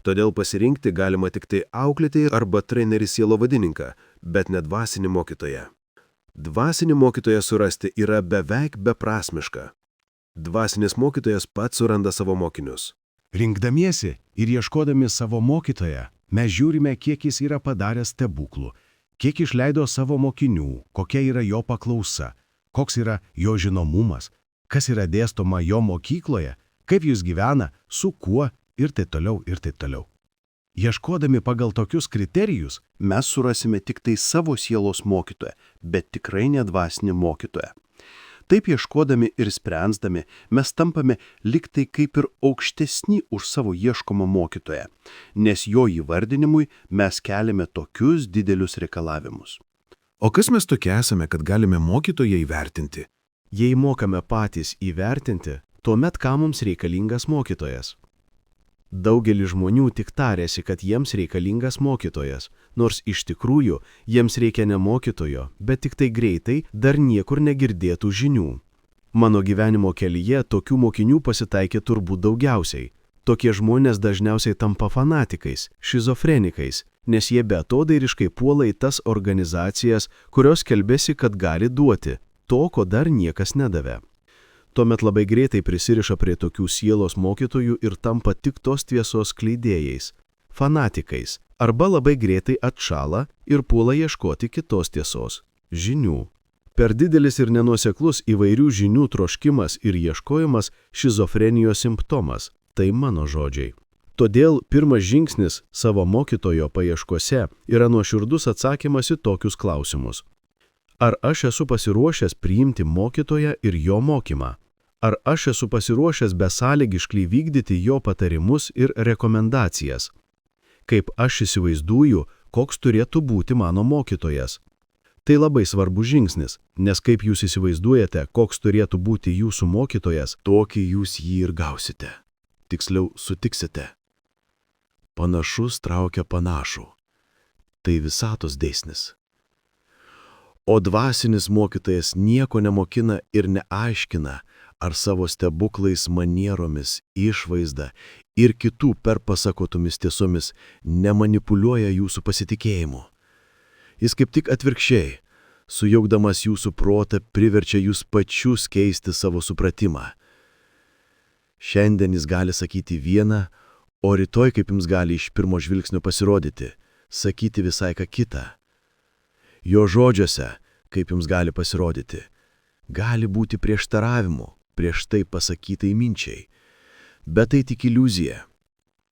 Todėl pasirinkti galima tik tai auklėtėją arba trenerį sielovadininką, bet ne dvasinį mokytoją. Dvasinį mokytoją surasti yra beveik beprasmiška. Dvasinis mokytojas pats suranda savo mokinius. Rinkdamiesi ir ieškodami savo mokytoją, mes žiūrime, kiek jis yra padaręs stebuklų, kiek išleido savo mokinių, kokia yra jo paklausa, koks yra jo žinomumas, kas yra dėstoma jo mokykloje, kaip jis gyvena, su kuo ir taip toliau ir taip toliau. Ieškodami pagal tokius kriterijus, Mes surasime tik tai savo sielos mokytoją, bet tikrai ne dvasinį mokytoją. Taip ieškodami ir sprendzdami, mes tampame liktai kaip ir aukštesni už savo ieškomą mokytoją, nes jo įvardinimui mes keliame tokius didelius reikalavimus. O kas mes tokie esame, kad galime mokytoją įvertinti? Jei mokame patys įvertinti, tuomet kam mums reikalingas mokytojas? Daugelis žmonių tik tarėsi, kad jiems reikalingas mokytojas, nors iš tikrųjų jiems reikia ne mokytojo, bet tik tai greitai dar niekur negirdėtų žinių. Mano gyvenimo kelyje tokių mokinių pasitaikė turbūt daugiausiai. Tokie žmonės dažniausiai tampa fanatikais, šizofrenikais, nes jie beatodairiškai puola į tas organizacijas, kurios skelbėsi, kad gali duoti to, ko dar niekas nedavė. Tuomet labai greitai prisiriša prie tokių sielos mokytojų ir tampa tik tos tiesos skleidėjais, fanatikais, arba labai greitai atšala ir puola ieškoti kitos tiesos, žinių. Per didelis ir nenuoseklus įvairių žinių troškimas ir ieškojimas šizofrenijos simptomas, tai mano žodžiai. Todėl pirmas žingsnis savo mokytojo paieškose yra nuoširdus atsakymas į tokius klausimus. Ar aš esu pasiruošęs priimti mokytoją ir jo mokymą? Ar aš esu pasiruošęs besąlygiškai vykdyti jo patarimus ir rekomendacijas? Kaip aš įsivaizduoju, koks turėtų būti mano mokytojas? Tai labai svarbus žingsnis, nes kaip jūs įsivaizduojate, koks turėtų būti jūsų mokytojas, Tokį jūs jį ir gausite. Tiksliau, sutiksite. Panašus traukia panašų. Tai visatos dėsnis. O dvasinis mokytojas nieko nemokina ir neaiškina, ar savo stebuklais, manieromis, išvaizda ir kitų perpasakotomis tiesomis nemanipuliuoja jūsų pasitikėjimu. Jis kaip tik atvirkščiai, sujaukdamas jūsų protą, priverčia jūs pačius keisti savo supratimą. Šiandien jis gali sakyti vieną, o rytoj, kaip jums gali iš pirmo žvilgsnio pasirodyti, sakyti visai ką kitą. Jo žodžiuose, kaip jums gali pasirodyti, gali būti prieštaravimų prieš tai pasakytai minčiai, bet tai tik iliuzija.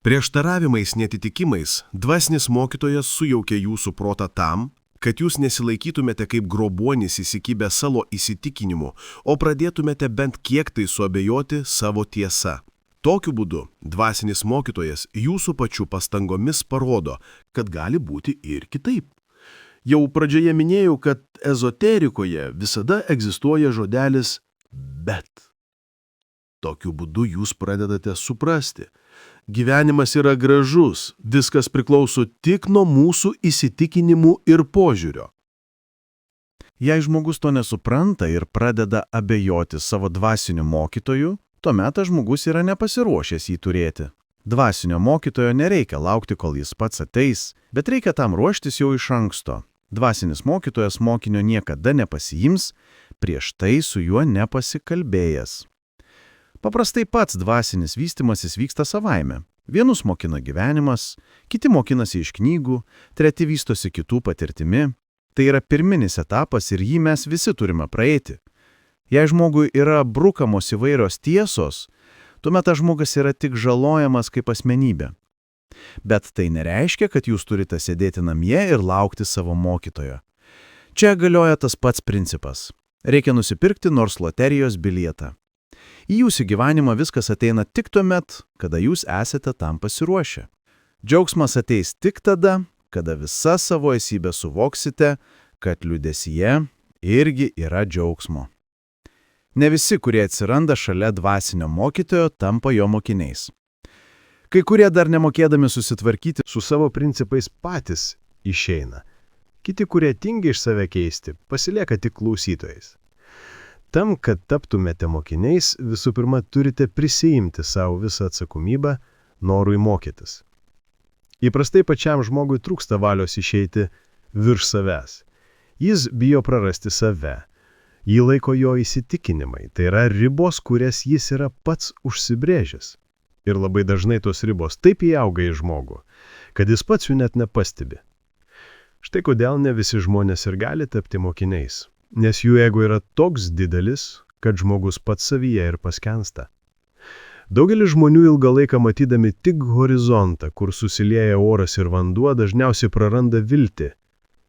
Prieštaravimais netitikimais dvasinis mokytojas sujaukia jūsų protą tam, kad jūs nesilaikytumėte kaip grobuonis įsikibę savo įsitikinimu, o pradėtumėte bent kiek tai suabejoti savo tiesa. Tokiu būdu dvasinis mokytojas jūsų pačių pastangomis parodo, kad gali būti ir kitaip. Jau pradžioje minėjau, kad ezoterikoje visada egzistuoja žodelis bet. Tokiu būdu jūs pradedate suprasti. Gyvenimas yra gražus, viskas priklauso tik nuo mūsų įsitikinimų ir požiūrio. Jei žmogus to nesupranta ir pradeda abejoti savo dvasiniu mokytoju, tuomet tas žmogus yra nepasiruošęs jį turėti. Dvasinio mokytojo nereikia laukti, kol jis pats ateis, bet reikia tam ruoštis jau iš anksto. Dvasinis mokytojas mokinio niekada nepasiims, prieš tai su juo nepasikalbėjęs. Paprastai pats dvasinis vystymasis vyksta savaime. Vienus mokina gyvenimas, kiti mokinasi iš knygų, treti vystosi kitų patirtimi. Tai yra pirminis etapas ir jį mes visi turime praeiti. Jei žmogui yra brukamos įvairios tiesos, tuomet tas žmogus yra tik žalojamas kaip asmenybė. Bet tai nereiškia, kad jūs turite sėdėti namie ir laukti savo mokytojo. Čia galioja tas pats principas. Reikia nusipirkti nors loterijos bilietą. Į jūsų gyvenimą viskas ateina tik tuomet, kada jūs esate tam pasiruošę. Džiaugsmas ateis tik tada, kada visa savo esybę suvoksite, kad liūdesyje irgi yra džiaugsmo. Ne visi, kurie atsiranda šalia dvasinio mokytojo, tampa jo mokiniais. Kai kurie dar nemokėdami susitvarkyti Su savo principais patys išeina. Kiti, kurie tingi iš save keisti, pasilieka tik klausytojais. Tam, kad taptumėte mokiniais, visų pirma turite prisiimti savo visą atsakomybę norui mokytis. Įprastai pačiam žmogui trūksta valios išeiti virš savęs. Jis bijo prarasti save. Jį laiko jo įsitikinimai, tai yra ribos, kurias jis yra pats užsibrėžęs. Ir labai dažnai tos ribos taip įauga į žmogų, kad jis pats jų net nepastebi. Štai kodėl ne visi žmonės ir gali tapti mokiniais, nes jų ego yra toks didelis, kad žmogus pats savyje ir paskensta. Daugelis žmonių ilgą laiką matydami tik horizontą, kur susilieja oras ir vanduo, dažniausiai praranda viltį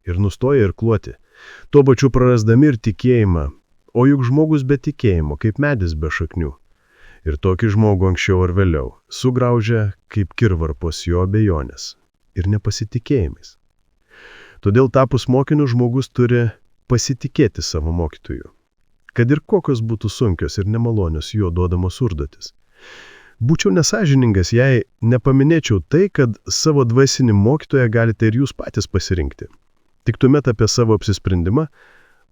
ir nustoja irkluoti. Tuo pačiu prarasdami ir tikėjimą, o juk žmogus be tikėjimo, kaip medis be šaknių. Ir tokį žmogų anksčiau ar vėliau sugraužia kaip kirvarpos jo abejonės ir nepasitikėjimais. Todėl tapus mokiniu žmogus turi pasitikėti savo mokytoju, kad ir kokios būtų sunkios ir nemalonios jo duodamos užduotis. Būčiau nesažiningas, jei nepaminėčiau tai, kad savo dvasinį mokytoją galite ir jūs patys pasirinkti. Tik tuomet apie savo apsisprendimą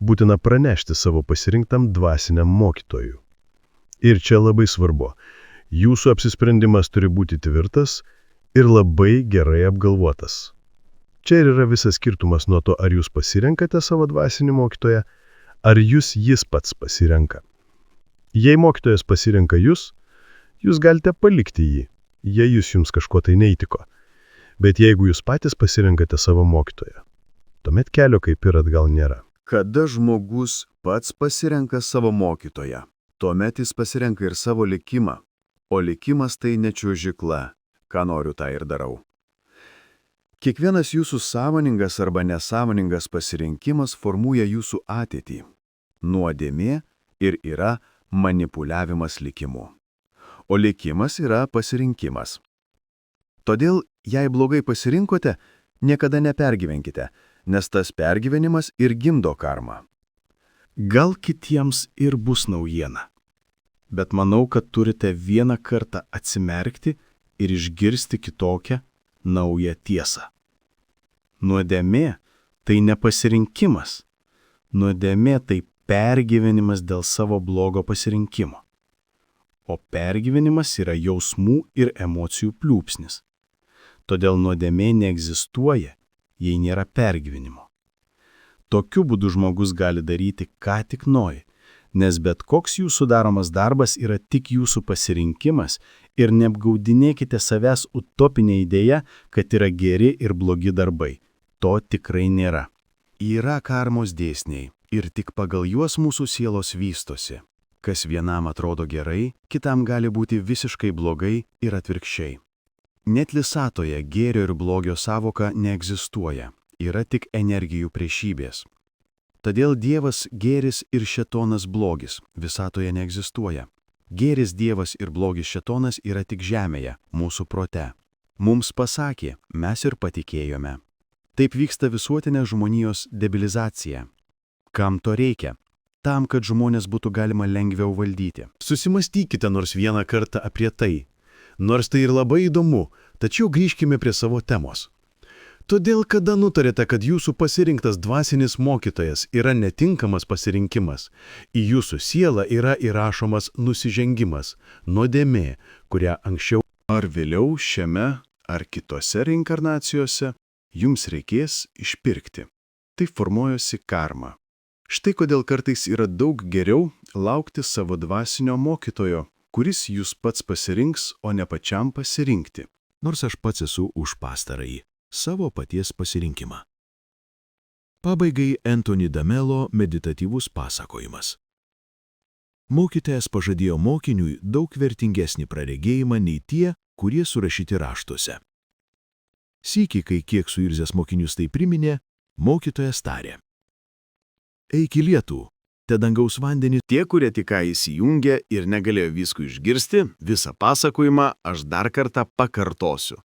būtina pranešti savo pasirinktam dvasiniam mokytojui. Ir čia labai svarbu, jūsų apsisprendimas turi būti tvirtas ir labai gerai apgalvotas. Čia ir yra visas skirtumas nuo to, ar jūs pasirenkate savo dvasinį mokytoją, ar jis pats pasirenka. Jei mokytojas pasirenka jūs galite palikti jį, jei jums kažko tai neįtiko. Bet jeigu jūs patys pasirenkate savo mokytoją, tuomet kelio kaip ir atgal nėra. Kada žmogus pats pasirenka savo mokytoją, tuomet jis pasirenka ir savo likimą, o likimas tai ne čiuožykla, ką noriu tą ir darau. Kiekvienas jūsų sąmoningas arba nesąmoningas pasirinkimas formuoja jūsų ateitį. Nuodėmė ir yra manipuliavimas likimu. O likimas yra pasirinkimas. Todėl, jei blogai pasirinkote, niekada nepergyvenkite, nes tas pergyvenimas ir gimdo karmą. Gal kitiems ir bus naujiena, bet manau, kad turite vieną kartą atsimerkti ir išgirsti kitokią, naują tiesą. Nuodėmė tai ne pasirinkimas. Nuodėmė tai pergyvenimas dėl savo blogo pasirinkimo. O pergyvenimas yra jausmų ir emocijų pliūpsnis. Todėl nuodėmė neegzistuoja, jei nėra pergyvenimo. Tokiu būdu žmogus gali daryti, ką tik nori, nes bet koks jūsų daromas darbas yra tik jūsų pasirinkimas ir neapgaudinėkite savęs utopinė idėja, kad yra geri ir blogi darbai. To tikrai nėra. Yra karmos dėsniai ir tik pagal juos mūsų sielos vystosi. Kas vienam atrodo gerai, kitam gali būti visiškai blogai ir atvirkščiai. Net visatoje gėrio ir blogio sąvoka neegzistuoja, yra tik energijų priešybės. Todėl Dievas gėris ir šėtonas blogis visatoje neegzistuoja. Gėris Dievas ir blogis šėtonas yra tik žemėje, mūsų prote. Mums pasakė, mes ir patikėjome. Taip vyksta visuotinė žmonijos debilizacija. Kam to reikia? Tam, kad žmonės būtų galima lengviau valdyti. Susimastykite nors vieną kartą apie tai. Nors tai ir labai įdomu, tačiau grįžkime prie savo temos. Todėl, kada nutarėte, kad jūsų pasirinktas dvasinis mokytojas yra netinkamas pasirinkimas, į jūsų sielą yra įrašomas nusižengimas, nuodėmė, kurią anksčiau Ar vėliau šiame ar kitose reinkarnacijose jums reikės išpirkti. Tai formuojosi karma. Štai kodėl kartais yra daug geriau laukti savo dvasinio mokytojo, kuris jūs pats pasirinks, o ne pačiam pasirinkti. Nors aš pats esu už pastarąjį, savo paties pasirinkimą. Pabaigai Anthony Damelo meditatyvus pasakojimas. Mokytojas pažadėjo mokiniui daug vertingesnį praregėjimą nei tie, kurie surašyti raštuose. Sykį, kai kiek suirzęs mokinius tai priminė, mokytojas tarė: Eik į lietų, te dangaus vandenį. Tie, kurie tik ką įsijungė ir negalėjo visko išgirsti, visą pasakojimą aš dar kartą pakartosiu.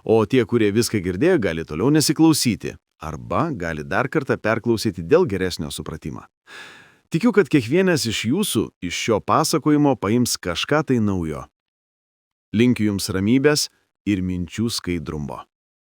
O tie, kurie viską girdėjo, gali toliau nesiklausyti, arba gali dar kartą perklausyti dėl geresnio supratimo. Tikiu, kad kiekvienas iš jūsų iš šio pasakojimo paims kažką tai naujo. Linkiu jums ramybės ir minčių skaidrumo.